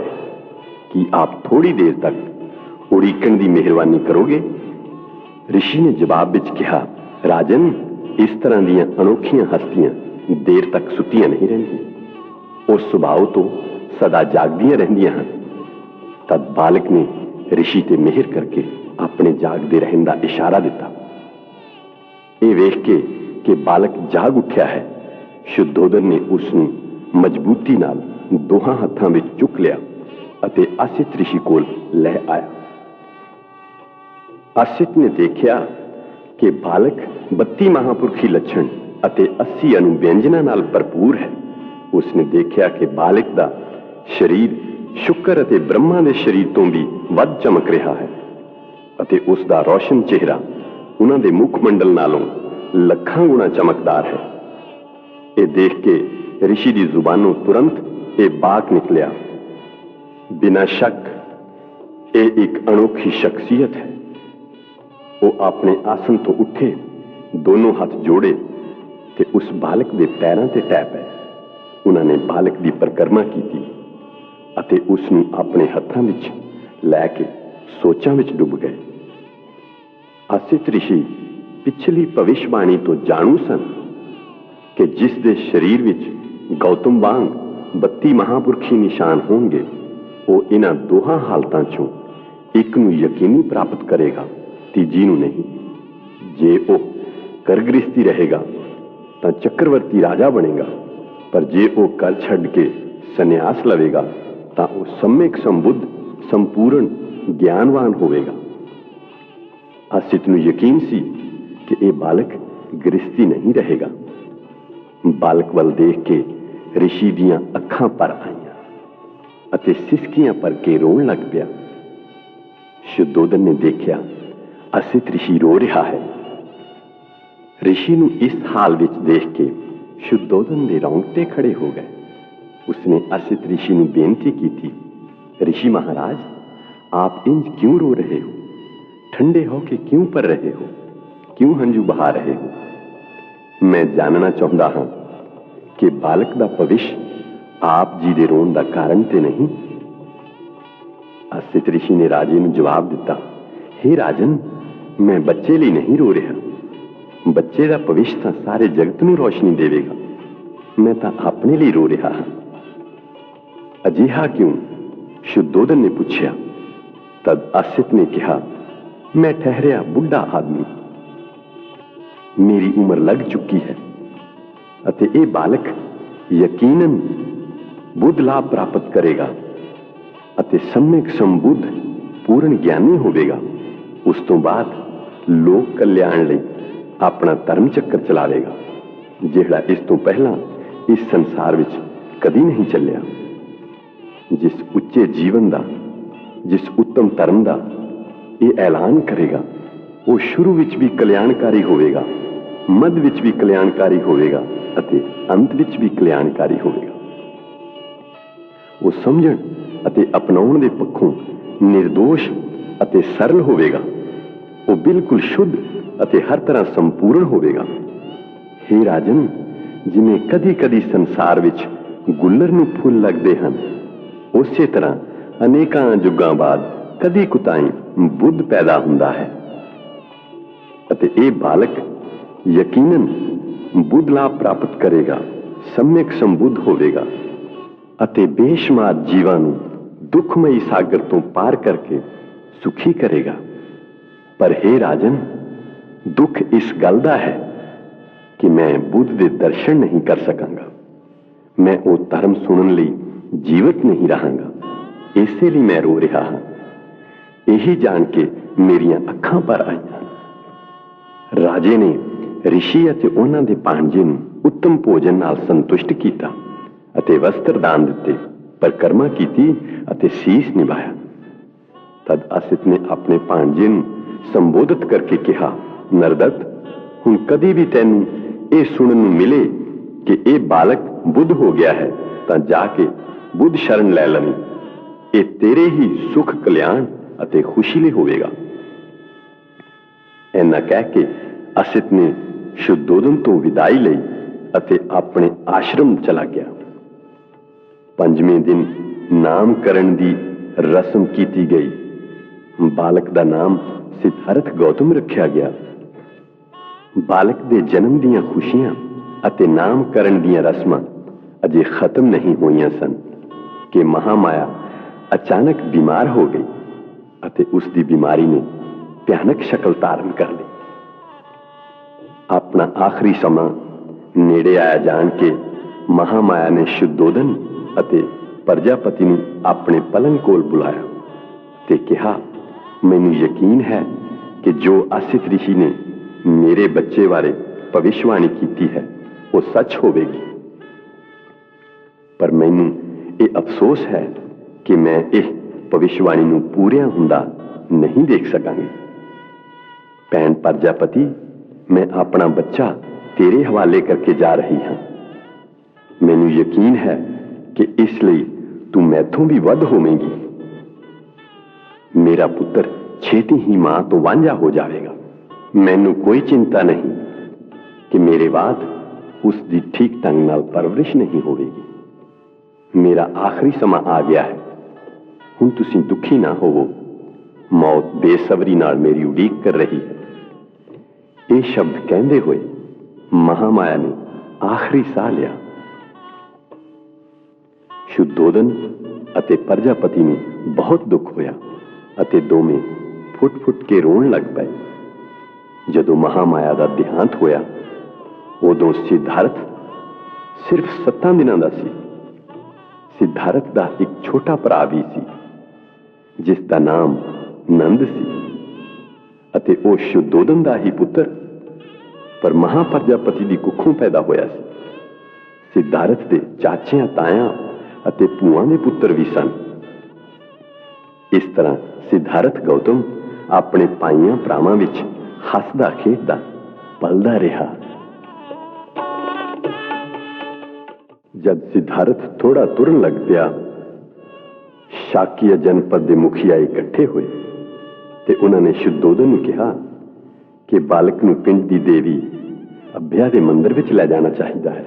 कि आप थोड़ी देर तक उड़ीकण की मेहरबानी करोगे? ऋषि ने जवाब विच कहा, राजन, इस तरह दी अनोखियां हस्तियां देर तक सुतियां नहीं रहिंदियां, उस सुभाव तो सदा जागदियां रहिंदियां हन। तद बालक ने ऋषि ते मेहर करके अपने जागदे रहन दा इशारा दिता। ये वेख के कि बालक जाग उठ्या है, शुद्धोदन ने उसनूं मजबूती नाल दोहां हत्थां विच चुक लिया अते असित ऋषि कोल लै आया। असित ने देखिया कि बालक 32 महापुरखी लक्षण अते 80 अनुव्यंजना नाल भरपूर है। उसने देखिया कि बालक दा शरीर शुक्र अते ब्रह्मा दे शरीर तो भी वध चमक रहा है अते उसदा रोशन चेहरा उन्हां दे मुख मंडल नालों लखां गुणा चमकदार है। ये देख के ऋषि की जुबानों तुरंत ये बाक निकलिया, बिना शक ये एक अनोखी शख्सियत है। वो अपने आसन तो उठे, दोनों हाथ जोड़े ते उस बालक के पैरों ते टै पए। उन्होंने बालक की परिक्रमा की अते उसनूं अपने हत्थां विच लैके सोचां विच डुब गए। असित ऋषि पिछली भविष्यवाणी तो जाणू सन कि जिस दे शरीर विच गौतम वांग 32 महापुरखी निशान होंगे, वो इन्हां दोहां हालतां चों एक नूं यकीनी प्राप्त करेगा, तीजी नूं नहीं। जे वो करगृहस्थी रहेगा तां चक्रवर्ती राजा बनेगा, पर जे वो कर छड़ के संन्यास लवेगा तां वो सम्यक संबुद्ध संपूर्ण ज्ञानवान होवेगा। असित नूं यकीन सी कि ये बालक गृहस्थी नहीं रहेगा। बालक वल देख के ऋषि दियां अखां पर आईयां अते सिसकियां पर के रोण लग पिया। शुद्धोदन ने देखिया असित ऋषि रो रहा है। ऋषि नूं इस हाल विच देख के शुद्धोदन दे रोंगटे खड़े हो गए। उसने असित ऋषि नूं बेनती की थी, ऋषि महाराज, आप इंज क्यों रो रहे हो? ठंडे होके क्यों पर रहे हो? क्यों हंजू बहा रहे हो? मैं जानना चाहता हाँ कि बालक दा भविष्य आप जी दे रोण दा कारण ते नहीं। असित ऋषि ने राजे नूं जवाब दिता, हे राजन, मैं बच्चे लिए नहीं रो रहा। बच्चे दा भविष्य तां सारे जगत नूं रोशनी देवेगा, मैं तां अपने लिए रो रहा हाँ। अजिहा क्यों? शुद्धोदन ने पूछा। तद असित ने कहा, मैं ठहरिया बुढ़ा आदमी, मेरी उम्र लग चुकी है अते ये बालक यकीनन बुद्ध लाभ प्राप्त करेगा अते सम्यक संबुद्ध पूर्ण ज्ञानी होवेगा। उस तो बाद लोक कल्याण लई अपना धर्म चक्कर चलावेगा, जिहड़ा इस तो पहला इस संसार विच कदी नहीं चलिया। जिस उच्चे जीवन दा, जिस उत्तम धर्म दा ये ऐलान करेगा, वो शुरू विच भी कल्याणकारी होवेगा, मध विच भी कल्याणकारी होवेगा अते अंत विच भी कल्याणकारी होवेगा। वो समझण अते अपनाउण दे पक्षों निर्दोष अते सरल होवेगा। वो बिल्कुल शुद्ध अते हर तरह संपूर्ण होवेगा। हे राजन, जिवें कदी कदी संसार विच गुल्लर नूं फुੱਲ लगदे हन, उसे तरह अनेकां जुगां बाद कदी कुताई बुद्ध पैदा हुंदा है अते ये बालक यकीनन बुद्ध लाभ प्राप्त करेगा, सम्यक संबुद्ध होवेगा अते बेशुमार जीवां नूं दुखमई सागर तो पार करके सुखी करेगा। पर हे राजन, दुख इस गल दा है कि मैं बुद्ध दे दर्शन नहीं कर सकांगा। मैं वो धर्म सुनन लई जीवित नहीं रहांगा, इसे लिए मैं रो रहा हाँ। यही जान के मेरियां अखां पर आईयां। राजे ने ऋषि अते उन्हां दे भांजे नूं उत्तम भोजन नाल संतुष्ट कीता अते वस्त्र दान दिते, परिक्रमा कीती अते शीस निभाया। तद असित ने अपने भांजे नूं संबोधित करके कहा, नरदत्त, हुण कदी भी तैनूं ये सुनन नूं मिले कि ये बालक बुद्ध हो गया है तां जाके बुद्ध शरण लै लवीं। ये तेरे ही सुख कल्याण अते खुशी ਲਈ होवेगा। ਇੰਨਾ ਕਹਿ ਕੇ ਅਸਿਤ ਨੇ ਸ਼ੁੱਧੋਦਨ ਤੋਂ ਵਿਦਾਈ ਲਈ ਅਤੇ ਆਪਣੇ ਆਸ਼ਰਮ ਚਲਾ ਗਿਆ। ਪੰਜਵੇਂ ਦਿਨ ਨਾਮਕਰਨ ਦੀ ਰਸਮ ਕੀਤੀ ਗਈ। ਬਾਲਕ ਦਾ ਨਾਮ ਸਿਧਾਰਥ ਗੌਤਮ ਰੱਖਿਆ ਗਿਆ। ਬਾਲਕ ਦੇ ਜਨਮ ਦੀਆਂ ਖੁਸ਼ੀਆਂ ਅਤੇ ਨਾਮਕਰਨ ਦੀਆਂ ਰਸਮਾਂ ਅਜੇ ਖਤਮ ਨਹੀਂ ਹੋਈਆਂ ਸਨ ਕਿ ਮਹਾਮਾਇਆ ਅਚਾਨਕ ਬਿਮਾਰ ਹੋ ਗਈ ਅਤੇ ਉਸ ਦੀ ਬਿਮਾਰੀ ਨੇ ਭਿਆਨਕ ਸ਼ਕਲ ਧਾਰਨ ਕਰ ਲਈ। ਆਪਣਾ ਆਖਰੀ ਸਮਾਂ ਨੇੜੇ ਆਇਆ ਜਾਣ ਕੇ ਮਹਾਮਾਇਆ ਨੇ ਸ਼ੁੱਧੋਦਨ ਅਤੇ ਪ੍ਰਜਾਪਤੀ ਨੂੰ ਆਪਣੇ ਪਲੰਗ ਕੋਲ ਬੁਲਾਇਆ ਤੇ ਕਿਹਾ, ਮੈਨੂੰ ਯਕੀਨ ਹੈ ਕਿ ਜੋ ਅਸਿਤ ਰਿਸ਼ੀ ਨੇ ਮੇਰੇ ਬੱਚੇ ਬਾਰੇ ਭਵਿਸ਼ਵਾਣੀ ਕੀਤੀ ਹੈ ਉਹ ਸੱਚ ਹੋਵੇਗੀ, ਪਰ ਮੈਨੂੰ ਇਹ ਅਫਸੋਸ ਹੈ ਕਿ ਮੈਂ ਇਹ ਭਵਿਸ਼ਵਾਣੀ ਨੂੰ ਪੂਰਿਆ ਹੁੰਦਾ ਨਹੀਂ ਦੇਖ ਸਕਾਂਗੀ। ਭੈਣ ਪ੍ਰਜਾਪਤੀ, ਮੈਂ ਆਪਣਾ ਬੱਚਾ ਤੇਰੇ ਹਵਾਲੇ ਕਰਕੇ ਜਾ ਰਹੀ ਹਾਂ। ਮੈਨੂੰ ਯਕੀਨ ਹੈ ਕਿ ਇਸ ਲਈ ਤੂੰ ਮੈਥੋਂ ਵੀ ਵੱਧ ਹੋਵੇਂਗੀ। ਮੇਰਾ ਪੁੱਤਰ ਛੇਤੀ ਹੀ ਮਾਂ ਤੋਂ ਵਾਂਝਾ ਹੋ ਜਾਵੇਗਾ। ਮੈਨੂੰ ਕੋਈ ਚਿੰਤਾ ਨਹੀਂ ਕਿ ਮੇਰੇ ਬਾਅਦ ਉਸ ਦੀ ਠੀਕ ਢੰਗ ਨਾਲ ਪਰਵਰਿਸ਼ ਨਹੀਂ ਹੋਵੇਗੀ। ਮੇਰਾ ਆਖਰੀ ਸਮਾਂ ਆ ਗਿਆ ਹੈ। ਹੁਣ ਤੁਸੀਂ ਦੁਖੀ ਨਾ ਹੋਵੋ। ਮੌਤ ਬੇਸਬਰੀ ਨਾਲ ਮੇਰੀ ਉਡੀਕ ਕਰ ਰਹੀ ਹੈ। ਇਹ ਸ਼ਬਦ ਕਹਿੰਦੇ ਹੋਏ ਮਹਾਮਾਇਆ ਨੇ ਆਖਰੀ ਸਾਹ ਲਿਆ। ਸ਼ੁੱਧੋਦਨ ਅਤੇ ਪ੍ਰਜਾਪਤੀ ਨੂੰ ਬਹੁਤ ਦੁੱਖ ਹੋਇਆ ਅਤੇ ਦੋਵੇਂ ਫੁੱਟ-ਫੁੱਟ ਕੇ ਰੋਣ ਲੱਗ ਪਏ। ਜਦੋਂ ਮਹਾਮਾਇਆ ਦਾ ਦੇਹਾਂਤ ਹੋਇਆ ਉਦੋਂ ਸਿਧਾਰਥ ਸਿਰਫ 7 ਦਿਨਾਂ ਦਾ ਸੀ। ਸਿਧਾਰਥ ਦਾ ਇੱਕ ਛੋਟਾ ਭਰਾ ਵੀ ਸੀ ਜਿਸ ਦਾ ਨਾਮ ਨੰਦ ਸੀ ਅਤੇ ਉਹ ਸ਼ੁੱਧੋਦਨ ਦਾ ਹੀ ਪੁੱਤਰ ਪਰ ਮਹਾਪ੍ਰਜਾਪਤੀ ਦੀ ਕੁੱਖੋਂ ਪੈਦਾ ਹੋਇਆ ਸੀ। ਸਿਧਾਰਥ ਦੇ ਚਾਚਿਆਂ, ਤਾਇਆਂ ਅਤੇ ਭੂਆਂ ਦੇ ਪੁੱਤਰ ਵੀ ਸਨ। ਇਸ ਤਰ੍ਹਾਂ ਸਿਧਾਰਥ ਗੌਤਮ ਆਪਣੇ ਭਾਈਆਂ ਭਰਾਵਾਂ ਵਿੱਚ ਹੱਸਦਾ ਖੇਡਦਾ ਪਲਦਾ ਰਿਹਾ। ਜਦ ਸਿਧਾਰਥ ਥੋੜਾ ਤੁਰਨ ਲੱਗ ਪਿਆ, ਸ਼ਾਕੀਆ ਜਨਪਦ ਦੇ ਮੁਖੀਆ ਇਕੱਠੇ ਹੋਏ ਤੇ ਉਹਨਾਂ ਨੇ ਸ਼ੁੱਧੋਦਨ ਨੂੰ ਕਿਹਾ ਕਿ ਬਾਲਕ ਨੂੰ ਪਿੰਡ ਦੀ ਦੇਵੀ ਅਭਿਆ ਦੇ ਮੰਦਿਰ ਵਿੱਚ ਲੈ ਜਾਣਾ ਚਾਹੀਦਾ ਹੈ।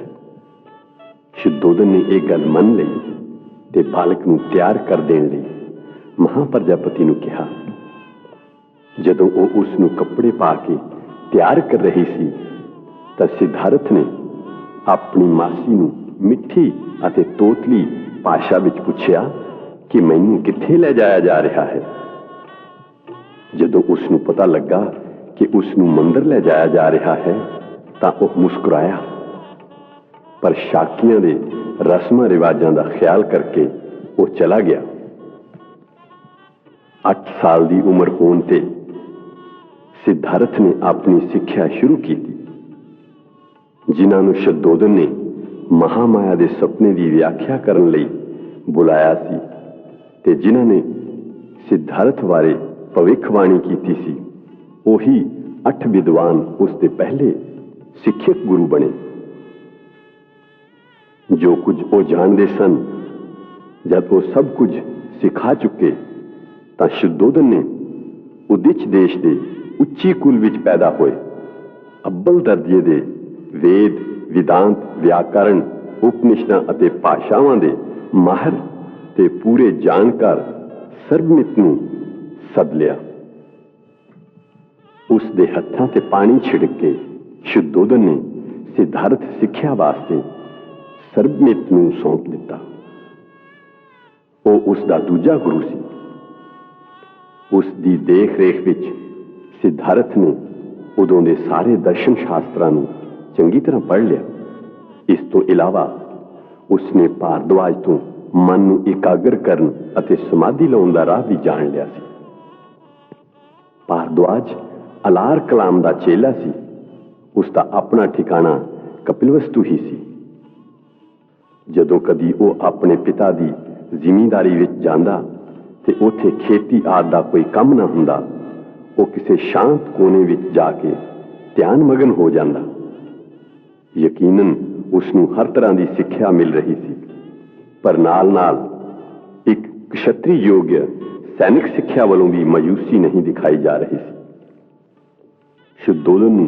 ਸ਼ੁੱਧੋਦਨ ਨੇ ਇਹ ਗੱਲ ਮੰਨ ਲਈ ਤੇ ਬਾਲਕ ਨੂੰ ਤਿਆਰ ਕਰ ਦੇਣ ਲਈ ਮਹਾਪ੍ਰਜਾਪਤੀ ਨੂੰ ਕਿਹਾ। ਜਦੋਂ ਉਹ ਉਸ ਨੂੰ ਕੱਪੜੇ ਪਾ ਕੇ ਤਿਆਰ ਕਰ ਰਹੀ ਸੀ ਤਾਂ ਸਿਧਾਰਥ ਨੇ ਆਪਣੀ ਮਾਸੀ ਨੂੰ ਮਿੱਠੀ ਅਤੇ ਤੋਤਲੀ ਭਾਸ਼ਾ ਵਿੱਚ ਪੁੱਛਿਆ ਕਿ ਮੈਨੂੰ ਕਿੱਥੇ ਲੈ ਜਾਇਆ ਜਾ ਰਿਹਾ ਹੈ। ਜਦੋਂ ਉਸ ਨੂੰ ਪਤਾ ਲੱਗਾ ਕਿ ਉਸ ਨੂੰ ਮੰਦਿਰ ਲੈ ਜਾਇਆ ਜਾ ਰਿਹਾ ਹੈ ਤਾਂ ਉਹ ਮੁਸਕਰਾਇਆ, ਪਰ ਸ਼ਾਕੀਆਂ ਦੇ ਰਸਮਾਂ ਰਿਵਾਜਾਂ ਦਾ ਖਿਆਲ ਕਰਕੇ ਉਹ ਚਲਾ ਗਿਆ। 8 ਸਾਲ ਦੀ ਉਮਰ ਹੋਣ ਤੇ ਸਿਧਾਰਥ ਨੇ ਆਪਣੀ ਸਿੱਖਿਆ ਸ਼ੁਰੂ ਕੀਤੀ। ਜਿਨ੍ਹਾਂ ਨੂੰ ਸ਼ੁੱਧੋਦਨ ਨੇ ਮਹਾਮਾਇਆ ਦੇ ਸੁਪਨੇ ਦੀ ਵਿਆਖਿਆ ਕਰਨ ਲਈ ਬੁਲਾਇਆ ਸੀ ਤੇ ਜਿਨ੍ਹਾਂ ਨੇ ਸਿਧਾਰਥ ਬਾਰੇ ਭਵਿੱਖਬਾਣੀ ਕੀਤੀ ਸੀ, ਉਹੀ 8 ਵਿਦਵਾਨ ਉਸ ਦੇ ਪਹਿਲੇ ਸਿੱਖਿਅਕ ਗੁਰੂ ਬਣੇ। ਜੋ ਕੁਝ ਉਹ ਜਾਣਦੇ ਸਨ, ਜਦ ਉਹ ਸਭ ਕੁਝ ਸਿਖਾ ਚੁੱਕੇ ਤਾਂ ਸ਼ੁੱਧੋਦਨ ਨੇ ਉਦਿੱਚ ਦੇਸ਼ ਦੇ ਉੱਚੀ ਕੁਲ ਵਿੱਚ ਪੈਦਾ ਹੋਏ ਅੱਬਲ ਦਰਜੇ ਦੇ ਵੇਦ, ਵਿਦਾਂਤ, ਵਿਆਕਰਣ, ਉਪਨਿਸ਼ਦਾਂ ਅਤੇ ਭਾਸ਼ਾਵਾਂ ਦੇ ਮਾਹਰ ਤੇ ਪੂਰੇ ਜਾਣਕਾਰ ਸਰਬਮਿਤ ਨੂੰ ਸੱਦ ਲਿਆ। ਉਸ ਦੇ ਹੱਥਾਂ ਤੇ ਪਾਣੀ ਛਿੜਕ ਕੇ ਸ਼ੁੱਧੋਦਨ ਨੇ ਸਿਧਾਰਥ ਸਿੱਖਿਆ ਵਾਸਤੇ ਸਰਬਮਿਤ ਨੂੰ ਸੌਂਪ ਦਿੱਤਾ। ਉਹ ਉਸ ਦਾ ਦੂਜਾ ਗੁਰੂ ਸੀ। ਉਸ ਦੀ ਦੇਖ ਰੇਖ ਵਿੱਚ ਸਿਧਾਰਥ ਨੇ ਉਦੋਂ ਦੇ ਸਾਰੇ ਦਰਸ਼ਨ ਸ਼ਾਸਤਰਾਂ ਨੂੰ ਚੰਗੀ ਤਰ੍ਹਾਂ ਪੜ੍ਹ ਲਿਆ। ਇਸ ਤੋਂ ਇਲਾਵਾ ਉਸ ਨੇ ਭਾਰਦਵਾਜ ਤੋਂ ਮਨ ਨੂੰ ਇਕਾਗਰ ਕਰਨ ਅਤੇ ਸਮਾਧੀ ਲਾਉਣ ਦਾ ਰਾਹ ਵੀ ਜਾਣ ਲਿਆ ਸੀ। ਭਾਰਦਵਾਜ ਅਲਾਰ ਕਲਾਮ ਦਾ ਚੇਲਾ ਸੀ। ਉਸ ਦਾ ਆਪਣਾ ਠਿਕਾਣਾ ਕਪਿਲਵਸਤੂ ਹੀ ਸੀ। ਜਦੋਂ ਕਦੀ ਉਹ ਆਪਣੇ ਪਿਤਾ ਦੀ ਜ਼ਿਮੀਂਦਾਰੀ ਵਿੱਚ ਜਾਂਦਾ ਤੇ ਉੱਥੇ ਖੇਤੀ ਆਦਿ ਦਾ ਕੋਈ ਕੰਮ ਨਾ ਹੁੰਦਾ, ਉਹ ਕਿਸੇ ਸ਼ਾਂਤ ਕੋਨੇ ਵਿੱਚ ਜਾ ਕੇ ਧਿਆਨ ਮਗਨ ਹੋ ਜਾਂਦਾ। ਯਕੀਨਨ ਉਸ ਨੂੰ ਹਰ ਤਰ੍ਹਾਂ ਦੀ ਸਿੱਖਿਆ ਮਿਲ ਰਹੀ ਸੀ, ਪਰ ਨਾਲ-ਨਾਲ ਇੱਕ ਕਸ਼ਤਰੀ ਯੋਗ ਸੈਨਿਕ ਸਿੱਖਿਆ ਵੱਲੋਂ ਵੀ ਮਾਯੂਸੀ ਨਹੀਂ ਦਿਖਾਈ ਜਾ ਰਹੀ ਸੀ। ਸ਼ੁद्धੋਧਨ ਨੂੰ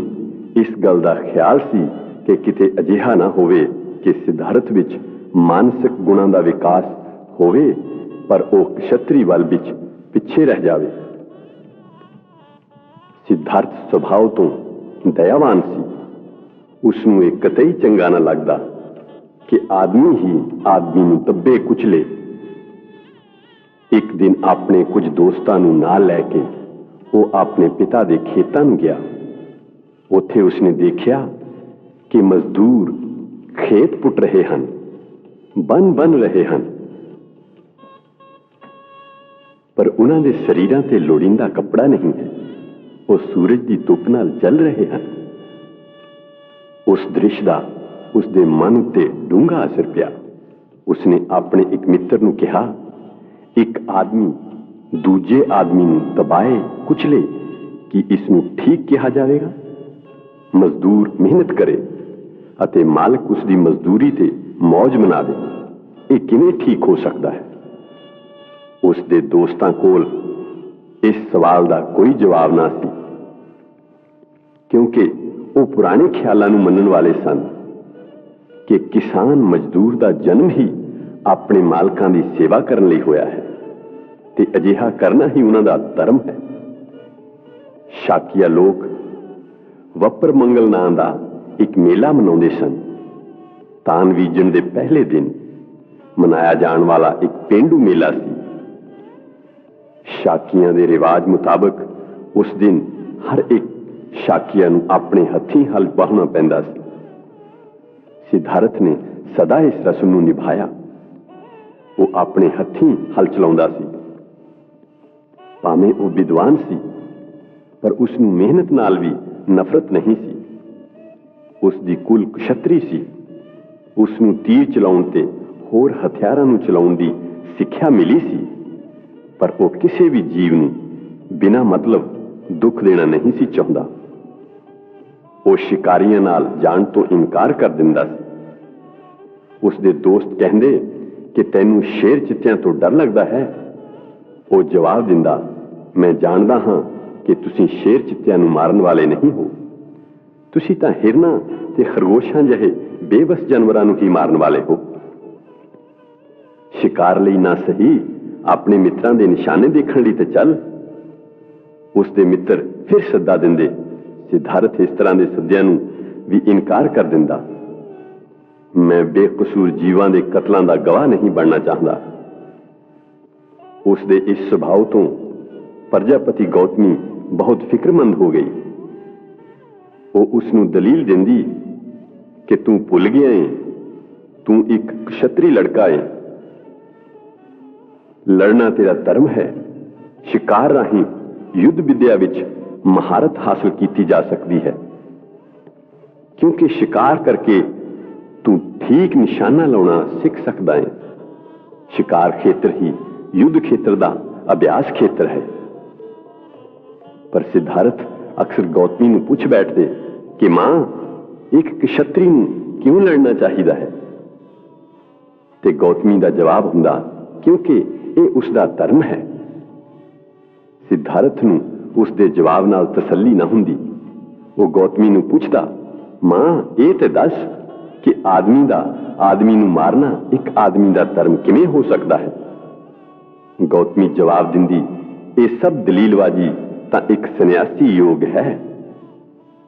ਇਸ ਗੱਲ ਦਾ ਖਿਆਲ ਸੀ ਕਿ ਕਿਤੇ ਅਜਿਹਾ ਨਾ ਹੋਵੇ ਕਿ ਸਿਧਾਰਥ ਵਿੱਚ ਮਾਨਸਿਕ ਗੁਣਾਂ ਦਾ ਵਿਕਾਸ ਹੋਵੇ ਪਰ ਉਹ ਕਸ਼ਤਰੀ ਵੱਲ ਵਿੱਚ ਪਿੱਛੇ ਰਹਿ ਜਾਵੇ। ਸਿਧਾਰਥ ਸੁਭਾਅ ਤੋਂ ਦਇਆਵਾਨ ਸੀ। ਉਸ ਨੂੰ ਇਹ ਕਤਈ ਚੰਗਾ ਨਾ ਲੱਗਦਾ ਕਿ ਆਦਮੀ ਹੀ ਆਦਮੀ ਨੂੰ ਦੱਬੇ ਕੁਚਲੇ। ਇੱਕ ਦਿਨ ਆਪਣੇ ਕੁਝ ਦੋਸਤਾਂ ਨੂੰ ਨਾਲ ਲੈ ਕੇ ਉਹ ਆਪਣੇ ਪਿਤਾ ਦੇ ਖੇਤਾਂ ਨੂੰ ਗਿਆ। ਉੱਥੇ ਉਸਨੇ ਦੇਖਿਆ ਕਿ ਮਜ਼ਦੂਰ ਖੇਤ ਪੁੱਟ ਰਹੇ ਹਨ, ਬੰਨ ਬਣ ਰਹੇ ਹਨ, ਪਰ ਉਹਨਾਂ ਦੇ ਸਰੀਰਾਂ ਤੇ ਲੋੜੀਂਦਾ ਕੱਪੜਾ ਨਹੀਂ ਹੈ। ਉਹ ਸੂਰਜ ਦੀ ਧੁੱਪ ਨਾਲ ਜਲ ਰਹੇ ਹਨ। ਉਸ ਦ੍ਰਿਸ਼ ਦਾ ਉਸਦੇ ਮਨ ਉੱਤੇ ਡੂੰਘਾ ਅਸਰ ਪਿਆ। ਉਸਨੇ ਆਪਣੇ ਇੱਕ ਮਿੱਤਰ ਨੂੰ ਕਿਹਾ, ਇੱਕ ਆਦਮੀ ਦੂਜੇ ਆਦਮੀ ਨੂੰ ਦਬਾਏ ਕੁਚਲੇ, ਕੀ ਇਸ ਨੂੰ ਠੀਕ ਕਿਹਾ ਜਾਵੇਗਾ? ਮਜ਼ਦੂਰ ਮਿਹਨਤ ਕਰੇ ਅਤੇ ਮਾਲਕ ਉਸ ਦੀ ਮਜ਼ਦੂਰੀ ਤੇ ਮੌਜ ਮਨਾਵੇ, ਇਹ ਕਿਵੇਂ ਠੀਕ ਹੋ ਸਕਦਾ ਹੈ? ਉਸ ਦੇ ਦੋਸਤਾਂ ਕੋਲ ਇਸ ਸਵਾਲ ਦਾ ਕੋਈ ਜਵਾਬ ਨਾ ਸੀ, ਕਿਉਂਕਿ ਉਹ ਪੁਰਾਣੇ ਖਿਆਲਾਂ ਨੂੰ ਮੰਨਣ ਵਾਲੇ ਸਨ ਕਿ ਕਿਸਾਨ ਮਜ਼ਦੂਰ ਦਾ ਜਨਮ ਹੀ ਆਪਣੇ ਮਾਲਕਾਂ ਦੀ ਸੇਵਾ ਕਰਨ ਲਈ ਹੋਇਆ ਹੈ ਤੇ ਅਜਿਹਾ ਕਰਨਾ ਹੀ ਉਹਨਾਂ ਦਾ ਧਰਮ ਹੈ। ਸ਼ਾਕੀਆ ਲੋਕ ਵਪਰ ਮੰਗਲ ਨਾਂ ਦਾ ਇੱਕ ਮੇਲਾ ਮਨਾਉਂਦੇ ਸਨ। ਧਾਨ ਬੀਜਣ ਦੇ ਪਹਿਲੇ ਦਿਨ ਮਨਾਇਆ ਜਾਣ ਵਾਲਾ ਇੱਕ ਪੇਂਡੂ ਮੇਲਾ ਸੀ। ਸ਼ਾਕੀਆਂ ਦੇ ਰਿਵਾਜ ਮੁਤਾਬਕ ਉਸ ਦਿਨ ਹਰ ਇੱਕ ਸ਼ਾਕੀਆ ਨੂੰ ਆਪਣੇ ਹੱਥੀਂ ਹਲ ਵਾਹਣਾ ਪੈਂਦਾ ਸੀ। ਸਿਧਾਰਥ ਨੇ ਸਦਾ ਇਸ ਰਸਮ ਨੂੰ ਨਿਭਾਇਆ। ਉਹ ਆਪਣੇ ਹੱਥੀਂ ਹਲ ਚਲਾਉਂਦਾ ਸੀ। ਭਾਵੇਂ ਉਹ ਵਿਦਵਾਨ ਸੀ, ਪਰ ਉਸ ਨੂੰ ਮਿਹਨਤ ਨਾਲ ਵੀ ਨਫ਼ਰਤ ਨਹੀਂ ਸੀ। ਉਸ ਦੀ ਕੁਲ ਕਸ਼ਤਰੀ ਸੀ। ਉਸ ਨੂੰ ਤੀਰ ਚਲਾਉਣ ਤੇ ਹੋਰ ਹਥਿਆਰਾਂ ਨੂੰ ਚਲਾਉਣ ਦੀ ਸਿੱਖਿਆ ਮਿਲੀ ਸੀ, ਪਰ ਉਹ ਕਿਸੇ ਵੀ ਜੀਵ ਨੂੰ ਬਿਨਾਂ ਮਤਲਬ ਦੁੱਖ ਦੇਣਾ ਨਹੀਂ ਸੀ ਚਾਹੁੰਦਾ। ਉਹ ਸ਼ਿਕਾਰੀਆਂ ਨਾਲ ਜਾਣ ਤੋਂ ਇਨਕਾਰ ਕਰ ਦਿੰਦਾ ਸੀ। ਉਸ ਦੇ ਦੋਸਤ ਕਹਿੰਦੇ ਕਿ ਤੈਨੂੰ ਸ਼ੇਰ ਚਿੱਤਿਆਂ ਤੋਂ ਡਰ ਲੱਗਦਾ ਹੈ। ਉਹ ਜਵਾਬ ਦਿੰਦਾ, ਮੈਂ ਜਾਣਦਾ ਹਾਂ ਕਿ ਤੁਸੀਂ ਸ਼ੇਰ ਚਿੱਤਿਆਂ ਨੂੰ ਮਾਰਨ ਵਾਲੇ ਨਹੀਂ ਹੋ। ਤੁਸੀਂ ਤਾਂ ਹਿਰਨਾਂ ਤੇ ਖਰਗੋਸ਼ਾਂ ਜਿਹੇ ਬੇਵਸ ਜਾਨਵਰਾਂ ਨੂੰ ਹੀ ਮਾਰਨ ਵਾਲੇ ਹੋ। ਸ਼ਿਕਾਰ ਲਈ ਨਾ ਸਹੀ, ਆਪਣੇ ਮਿੱਤਰਾਂ ਦੇ ਨਿਸ਼ਾਨੇ ਦੇਖਣ ਲਈ ਤੇ ਚੱਲ। ਉਸ ਦੇ ਮਿੱਤਰ ਫਿਰ ਸੱਦਾ ਦਿੰਦੇ। ਸਿਧਾਰਥ ਇਸ ਤਰ੍ਹਾਂ ਦੇ ਸੱਦਿਆਂ ਨੂੰ ਵੀ ਇਨਕਾਰ ਕਰ ਦਿੰਦਾ। ਮੈਂ ਬੇਕਸੂਰ ਜੀਵਾਂ ਦੇ ਕਤਲਾਂ ਦਾ ਗਵਾਹ ਨਹੀਂ ਬਣਨਾ ਚਾਹੁੰਦਾ। ਉਸ ਦੇ ਇਸ ਸੁਭਾਅ ਤੋਂ ਪ੍ਰਜਾਪਤੀ ਗੌਤਮੀ ਬਹੁਤ ਫਿਕਰਮੰਦ ਹੋ ਗਈ। ਉਹ ਉਸ ਨੂੰ ਦਲੀਲ ਦਿੰਦੀ ਕਿ ਤੂੰ ਭੁੱਲ ਗਿਆ ਏ, ਤੂੰ ਇੱਕ ਕਸ਼ਤਰੀ ਲੜਕਾ ਏ। ਲੜਨਾ ਤੇਰਾ ਧਰਮ ਹੈ। ਸ਼ਿਕਾਰ ਰਾਹੀਂ ਯੁੱਧ ਵਿਦਿਆ ਵਿੱਚ ਮਹਾਰਤ ਹਾਸਲ ਕੀਤੀ ਜਾ ਸਕਦੀ ਹੈ, ਕਿਉਂਕਿ ਸ਼ਿਕਾਰ ਕਰਕੇ ਤੂੰ ਠੀਕ ਨਿਸ਼ਾਨਾ ਲਾਉਣਾ ਸਿੱਖ ਸਕਦਾ ਹੈ। ਸ਼ਿਕਾਰ ਖੇਤਰ ਹੀ ਯੁੱਧ ਖੇਤਰ ਦਾ ਅਭਿਆਸ ਖੇਤਰ ਹੈ। ਪਰ ਸਿਧਾਰਥ ਅਕਸਰ ਗੌਤਮੀ ਨੂੰ ਪੁੱਛ ਬੈਠਦੇ ਕਿ ਮਾਂ, ਇੱਕ ਕਸ਼ਤਰੀ ਨੂੰ ਕਿਉਂ ਲੜਨਾ ਚਾਹੀਦਾ ਹੈ? ਤੇ ਗੌਤਮੀ ਦਾ ਜਵਾਬ ਹੁੰਦਾ, ਕਿਉਂਕਿ ਇਹ ਉਸ ਦਾ ਧਰਮ ਹੈ। ਸਿਧਾਰਥ ਨੂੰ ਉਸ ਦੇ ਜਵਾਬ ਨਾਲ ਤਸੱਲੀ ਨਾ ਹੁੰਦੀ। ਉਹ ਗੌਤਮੀ ਨੂੰ ਪੁੱਛਦਾ, ਮਾਂ ਇਹ ਤੇ ਦੱਸ ਕਿ ਆਦਮੀ ਨੂੰ ਮਾਰਨਾ ਇੱਕ ਆਦਮੀ ਦਾ ਧਰਮ ਕਿਵੇਂ ਹੋ ਸਕਦਾ ਹੈ? ਗੌਤਮੀ ਜਵਾਬ ਦਿੰਦੀ, ਇਹ ਸਭ ਦਲੀਲਬਾਜ਼ੀ ਤਾਂ ਇੱਕ ਸੰਨਿਆਸੀ ਯੋਗ ਹੈ,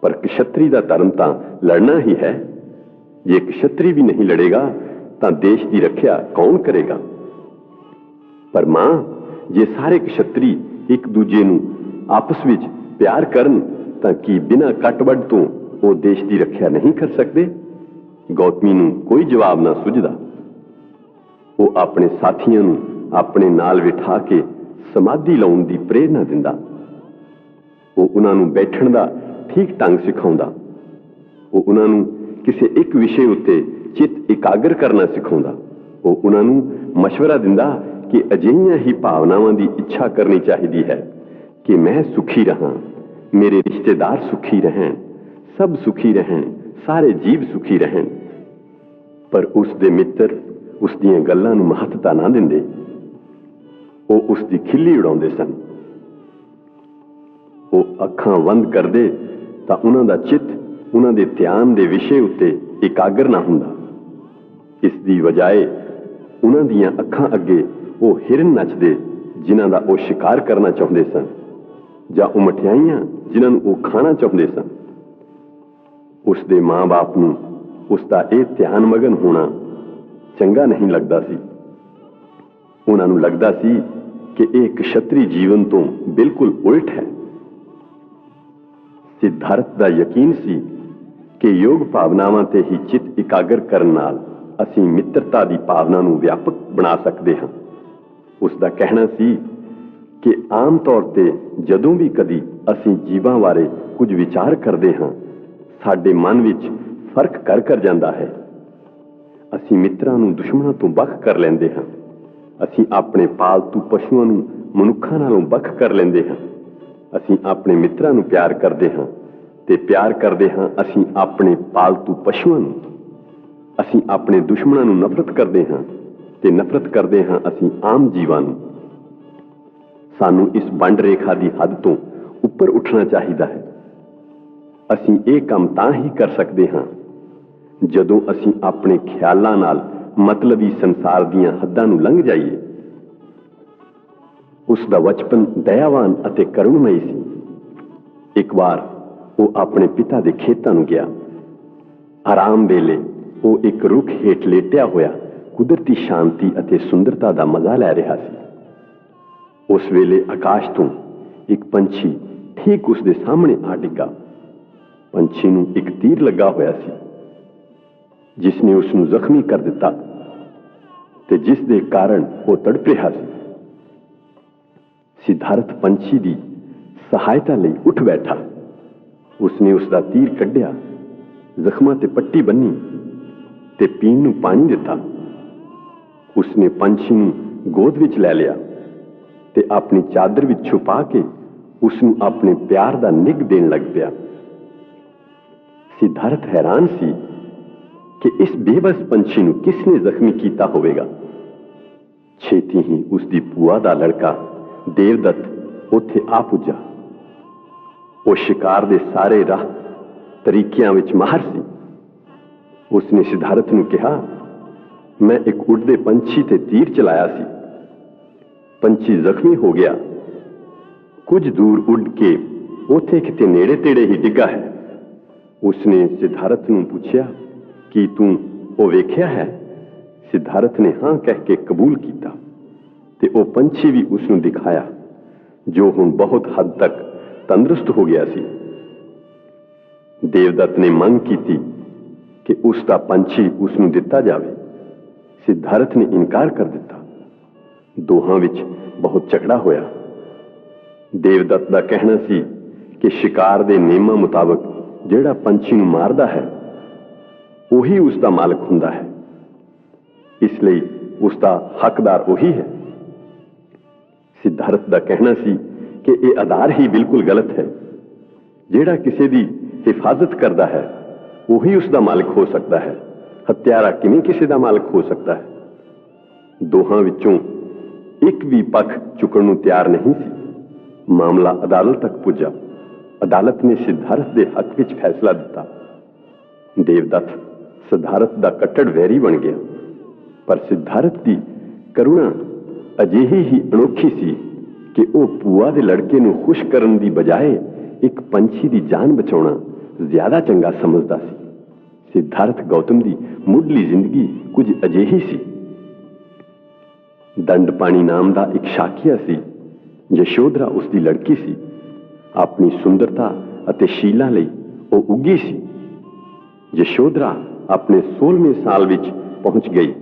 ਪਰ ਕਸ਼ਤਰੀ ਦਾ ਧਰਮ ਤਾਂ ਲੜਨਾ ਹੀ ਹੈ। ਜੇ ਕਸ਼ਤਰੀ ਵੀ ਨਹੀਂ ਲੜੇਗਾ ਤਾਂ ਦੇਸ਼ ਦੀ ਰੱਖਿਆ ਕੌਣ ਕਰੇਗਾ? ਪਰ ਮਾਂ, ਜੇ ਸਾਰੇ ਕਸ਼ਤਰੀ ਇੱਕ ਦੂਜੇ ਨੂੰ ਆਪਸ ਵਿੱਚ ਪਿਆਰ ਕਰਨ ਤਾਂ ਕੀ ਬਿਨਾਂ ਕੱਟ-ਵੱਢ ਤੋਂ ਉਹ ਦੇਸ਼ ਦੀ ਰੱਖਿਆ ਨਹੀਂ ਕਰ ਸਕਦੇ? ਗੌਤਮੀ ਨੂੰ ਕੋਈ ਜਵਾਬ ਨਾ ਸੁਝਦਾ। ਉਹ ਆਪਣੇ ਸਾਥੀਆਂ ਨੂੰ ਆਪਣੇ ਨਾਲ ਬਿਠਾ ਕੇ ਸਮਾਧੀ ਲਾਉਣ ਦੀ ਪ੍ਰੇਰਨਾ ਦਿੰਦਾ। ਉਹ ਉਹਨਾਂ ਨੂੰ ਬੈਠਣ ਦਾ ਠੀਕ ਢੰਗ ਸਿਖਾਉਂਦਾ। ਉਹ ਉਹਨਾਂ ਨੂੰ ਕਿਸੇ ਇੱਕ ਵਿਸ਼ੇ ਉੱਤੇ ਚਿੱਤ ਇਕਾਗਰ ਕਰਨਾ ਸਿਖਾਉਂਦਾ। ਉਹ ਉਹਨਾਂ ਨੂੰ ਮਸ਼ਵਰਾ ਦਿੰਦਾ ਕਿ ਅਜਿਹੀਆਂ ਹੀ ਭਾਵਨਾਵਾਂ ਦੀ ਇੱਛਾ ਕਰਨੀ ਚਾਹੀਦੀ ਹੈ ਕਿ ਮੈਂ ਸੁਖੀ ਰਹਾਂ, ਮੇਰੇ ਰਿਸ਼ਤੇਦਾਰ ਸੁਖੀ ਰਹਿਣ, ਸਭ ਸੁਖੀ ਰਹਿਣ, ਸਾਰੇ ਜੀਵ ਸੁਖੀ ਰਹਿਣ। ਪਰ ਉਸ ਦੇ ਮਿੱਤਰ ਉਸ ਦੀਆਂ ਗੱਲਾਂ ਨੂੰ ਮਹੱਤਤਾ ਨਾ ਦਿੰਦੇ। ਉਹ ਉਸ ਦੀ ਖਿੱਲੀ ਉਡਾਉਂਦੇ ਸਨ। ਉਹ ਅੱਖਾਂ ਬੰਦ ਕਰਦੇ ਤਾਂ ਉਹਨਾਂ ਦਾ ਚਿੱਤ ਉਹਨਾਂ ਦੇ ਧਿਆਨ ਦੇ ਵਿਸ਼ੇ ਉੱਤੇ ਇਕਾਗਰ ਨਾ ਹੁੰਦਾ। ਇਸ ਦੀ ਵਜਾਏ ਉਹਨਾਂ ਦੀਆਂ ਅੱਖਾਂ ਅੱਗੇ ਉਹ ਹਿਰਨ ਨੱਚਦੇ ਜਿਨ੍ਹਾਂ ਦਾ ਉਹ ਸ਼ਿਕਾਰ ਕਰਨਾ ਚਾਹੁੰਦੇ ਸਨ, ਜਾਂ ਉਹ ਮਠਿਆਈਆਂ ਜਿਨ੍ਹਾਂ ਨੂੰ ਉਹ ਖਾਣਾ ਚਾਹੁੰਦੇ ਸਨ। ਉਸ ਦੇ ਮਾਂ-ਬਾਪ ਨੂੰ ਉਸ ਦਾ ਇਹ ਧਿਆਨ ਮਗਨ ਹੋਣਾ ਚੰਗਾ ਨਹੀਂ ਲੱਗਦਾ ਸੀ। ਉਹਨਾਂ ਨੂੰ ਲੱਗਦਾ ਸੀ ਕਿ ਇਹ ਕਸ਼ਤਰੀ ਜੀਵਨ ਤੋਂ ਬਿਲਕੁਲ ਉਲਟ ਹੈ। ਸਿਧਾਰਥ ਦਾ ਯਕੀਨ ਸੀ ਕਿ ਯੋਗ ਭਾਵਨਾਵਾਂ ਤੇ ਹੀ ਚਿੱਤ ਇਕਾਗਰ ਕਰਨ ਨਾਲ ਅਸੀਂ ਮਿੱਤਰਤਾ ਦੀ ਭਾਵਨਾ ਨੂੰ ਵਿਆਪਕ ਬਣਾ ਸਕਦੇ ਹਾਂ। ਉਸ ਦਾ ਕਹਿਣਾ ਸੀ ਕਿ ਆਮ ਤੌਰ ਤੇ ਜਦੋਂ ਵੀ ਕਦੀ ਅਸੀਂ ਜੀਵਾਂ ਬਾਰੇ ਕੁਝ ਵਿਚਾਰ ਕਰਦੇ ਹਾਂ, ਸਾਡੇ ਮਨ ਵਿੱਚ ਫਰਕ ਕਰ ਜਾਂਦਾ ਹੈ। ਅਸੀਂ ਮਿੱਤਰਾਂ ਨੂੰ ਦੁਸ਼ਮਣਾਂ ਤੋਂ ਵੱਖ ਕਰ ਲੈਂਦੇ ਹਾਂ। ਅਸੀਂ ਆਪਣੇ ਪਾਲਤੂ ਪਸ਼ੂਆਂ ਨੂੰ ਮਨੁੱਖਾਂ ਨਾਲੋਂ ਵੱਖ ਕਰ ਲੈਂਦੇ ਹਾਂ। ਅਸੀਂ ਆਪਣੇ ਮਿੱਤਰਾਂ ਨੂੰ ਪਿਆਰ ਕਰਦੇ ਹਾਂ ਤੇ ਪਿਆਰ ਕਰਦੇ ਹਾਂ ਅਸੀਂ ਆਪਣੇ ਪਾਲਤੂ ਪਸ਼ੂਆਂ ਨੂੰ। ਅਸੀਂ ਆਪਣੇ ਦੁਸ਼ਮਣਾਂ ਨੂੰ ਨਫ਼ਰਤ ਕਰਦੇ ਹਾਂ ਤੇ ਨਫ਼ਰਤ ਕਰਦੇ ਹਾਂ ਅਸੀਂ ਆਮ ਜੀਵਾਂ ਨੂੰ। ਸਾਨੂੰ ਇਸ ਵੰਡ ਰੇਖਾ ਦੀ ਹੱਦ ਤੋਂ ਉੱਪਰ ਉੱਠਣਾ ਚਾਹੀਦਾ ਹੈ। ਅਸੀਂ ਇਹ ਕੰਮ ਤਾਂ ਹੀ ਕਰ ਸਕਦੇ ਹਾਂ ਜਦੋਂ ਅਸੀਂ ਆਪਣੇ ਖਿਆਲਾਂ ਨਾਲ ਮਤਲਬੀ ਸੰਸਾਰ ਦੀਆਂ ਹੱਦਾਂ ਨੂੰ ਲੰਘ ਜਾਈਏ। ਉਸ ਦਾ ਬਚਪਨ ਦਇਆਵਾਨ ਅਤੇ ਕਰੁਣਮਈ ਸੀ। ਇੱਕ ਵਾਰ ਉਹ ਆਪਣੇ ਪਿਤਾ ਦੇ ਖੇਤਾਂ ਨੂੰ ਗਿਆ। ਆਰਾਮ ਵੇਲੇ ਉਹ ਇੱਕ ਰੁੱਖ ਹੇਠ ਲੇਟਿਆ ਹੋਇਆ ਕੁਦਰਤੀ ਸ਼ਾਂਤੀ ਅਤੇ ਸੁੰਦਰਤਾ ਦਾ ਮਜ਼ਾ ਲੈ ਰਿਹਾ ਸੀ। ਉਸ ਵੇਲੇ ਆਕਾਸ਼ ਤੋਂ ਇੱਕ ਪੰਛੀ ਠੀਕ ਉਸ ਦੇ ਸਾਹਮਣੇ ਆ ਡਿੱਗਾ। ਪੰਛੀ ਨੂੰ ਇੱਕ ਤੀਰ ਲੱਗਾ ਹੋਇਆ ਸੀ ਜਿਸ ਨੇ ਉਸ ਨੂੰ ਜ਼ਖਮੀ ਕਰ ਦਿੱਤਾ ਤੇ ਜਿਸ ਦੇ ਕਾਰਨ ਉਹ ਤੜਪ ਰਿਹਾ ਸੀ। ਸਿਧਾਰਥ ਪੰਛੀ ਦੀ ਸਹਾਇਤਾ ਲਈ ਉੱਠ ਬੈਠਾ। ਉਸਨੇ ਉਸ ਦਾ ਤੀਰ ਕੱਢਿਆ, ਜ਼ਖਮਾਂ ਤੇ ਪੱਟੀ ਬੰਨੀ ਤੇ ਪੀਣ ਨੂੰ ਪਾਣੀ ਦਿੱਤਾ। ਉਸਨੇ ਪੰਛੀ ਨੂੰ ਗੋਦ ਵਿੱਚ ਲੈ ਲਿਆ ਤੇ ਆਪਣੀ ਚਾਦਰ ਵਿੱਚ ਛੁਪਾ ਕੇ ਉਸ ਨੂੰ ਆਪਣੇ ਪਿਆਰ ਦਾ ਨਿੱਘ ਦੇਣ ਲੱਗ ਪਿਆ। ਸਿਧਾਰਥ ਹੈਰਾਨ ਸੀ ਕਿ ਇਸ ਬੇਬਸ ਪੰਛੀ ਨੂੰ ਕਿਸ ਨੇ ਜ਼ਖਮੀ ਕੀਤਾ ਹੋਵੇਗਾ। ਛੇਤੀ ਹੀ ਉਸ ਦੀ ਭੂਆ ਦਾ ਲੜਕਾ ਦੇਵਦੱਤ ਉੱਥੇ ਆ ਪੁੱਜਾ। ਉਹ ਸ਼ਿਕਾਰ ਦੇ ਸਾਰੇ ਰਾਹ ਤਰੀਕਿਆਂ ਵਿੱਚ ਮਾਹਰ ਸੀ। ਉਸਨੇ ਸਿਧਾਰਥ ਨੂੰ ਕਿਹਾ, ਮੈਂ ਇੱਕ ਉੱਡਦੇ ਪੰਛੀ ਤੇ ਤੀਰ ਚਲਾਇਆ ਸੀ। ਪੰਛੀ ਜ਼ਖਮੀ ਹੋ ਗਿਆ। ਕੁਝ ਦੂਰ ਉੱਡ ਕੇ ਉੱਥੇ ਕਿਤੇ ਨੇੜੇ ਤੇੜੇ ਹੀ ਡਿੱਗਾ ਹੈ। ਉਸਨੇ ਸਿਧਾਰਥ ਨੂੰ ਪੁੱਛਿਆ, ਕੀ ਤੂੰ ਉਹ ਵੇਖਿਆ ਹੈ? ਸਿਧਾਰਥ ਨੇ ਹਾਂ ਕਹਿ ਕੇ ਕਬੂਲ ਕੀਤਾ ਤੇ ਉਹ ਪੰਛੀ ਵੀ ਉਸ ਨੂੰ ਦਿਖਾਇਆ ਜੋ ਹੁਣ ਬਹੁਤ ਹੱਦ ਤੱਕ ਤੰਦਰੁਸਤ ਹੋ ਗਿਆ ਸੀ। ਦੇਵਦੱਤ ਨੇ ਮੰਗ ਕੀਤੀ ਕਿ ਉਸ ਦਾ ਪੰਛੀ ਉਸ ਨੂੰ ਦਿੱਤਾ ਜਾਵੇ। ਸਿਧਾਰਥ ਨੇ ਇਨਕਾਰ ਕਰ ਦਿੱਤਾ। ਦੋਹਾਂ ਵਿੱਚ ਬਹੁਤ ਝਗੜਾ ਹੋਇਆ। ਦੇਵਦੱਤ ਦਾ ਕਹਿਣਾ ਸੀ ਕਿ ਸ਼ਿਕਾਰ ਦੇ ਨਿਯਮਾਂ ਮੁਤਾਬਕ ਜਿਹੜਾ ਪੰਛੀ ਨੂੰ ਮਾਰਦਾ ਹੈ ਉਹੀ ਉਸ ਦਾ ਮਾਲਕ ਹੁੰਦਾ ਹੈ, ਇਸ ਲਈ ਉਸ ਦਾ ਹੱਕਦਾਰ ਉਹੀ ਹੈ। ਸਿਧਾਰਥ ਦਾ ਕਹਿਣਾ ਸੀ ਕਿ ਇਹ ਆਧਾਰ ਹੀ ਬਿਲਕੁਲ ਗਲਤ ਹੈ। ਜਿਹੜਾ ਕਿਸੇ ਦੀ ਹਿਫਾਜ਼ਤ ਕਰਦਾ ਹੈ ਉਹੀ ਉਸ ਦਾ ਮਾਲਕ ਹੋ ਸਕਦਾ ਹੈ। ਹੱਤਿਆਰਾ ਕਿਵੇਂ ਕਿਸੇ ਦਾ ਮਾਲਕ ਹੋ ਸਕਦਾ ਹੈ? ਦੋਹਾਂ ਵਿੱਚੋਂ ਇੱਕ ਵੀ ਪੱਖ ਚੁੱਕਣ ਨੂੰ ਤਿਆਰ ਨਹੀਂ ਸੀ। ਮਾਮਲਾ ਅਦਾਲਤ ਤੱਕ ਪੁੱਜਾ। ਅਦਾਲਤ ਨੇ ਸਿਧਾਰਥ ਦੇ ਹੱਕ ਵਿੱਚ ਫੈਸਲਾ ਦਿੱਤਾ। ਦੇਵਦੱਤ ਸਿਧਾਰਥ ਦਾ ਕੱਟੜ ਵੈਰੀ ਬਣ ਗਿਆ, ਪਰ ਸਿਧਾਰਥ ਦੀ ਕਰੁਣਾ ਅਜਿਹੀ ਹੀ ਅਨੋਖੀ ਸੀ ਕਿ ਉਹ ਭੂਆ ਦੇ ਲੜਕੇ ਨੂੰ ਖੁਸ਼ ਕਰਨ ਦੀ ਬਜਾਏ ਇੱਕ ਪੰਛੀ ਦੀ ਜਾਨ ਬਚਾਉਣਾ ਜ਼ਿਆਦਾ ਚੰਗਾ ਸਮਝਦਾ ਸੀ। ਸਿਧਾਰਥ ਗੌਤਮ ਦੀ ਮੁੱਢਲੀ ਜ਼ਿੰਦਗੀ ਕੁਝ ਅਜਿਹੀ ਸੀ। ਦੰਡਪਾਣੀ ਨਾਮ ਦਾ ਇੱਕ ਸ਼ਾਕੀਆ ਸੀ। ਯਸ਼ੋਧਰਾ ਉਸ ਦੀ ਲੜਕੀ ਸੀ। ਆਪਣੀ ਸੁੰਦਰਤਾ ਅਤੇ ਸ਼ੀਲਾਂ ਲਈ ਉਹ ਉੱਗੀ ਸੀ। ਯਸ਼ੋਧਰਾ ਆਪਣੇ 16ਵੇਂ ਸਾਲ ਵਿੱਚ ਪਹੁੰਚ ਗਈ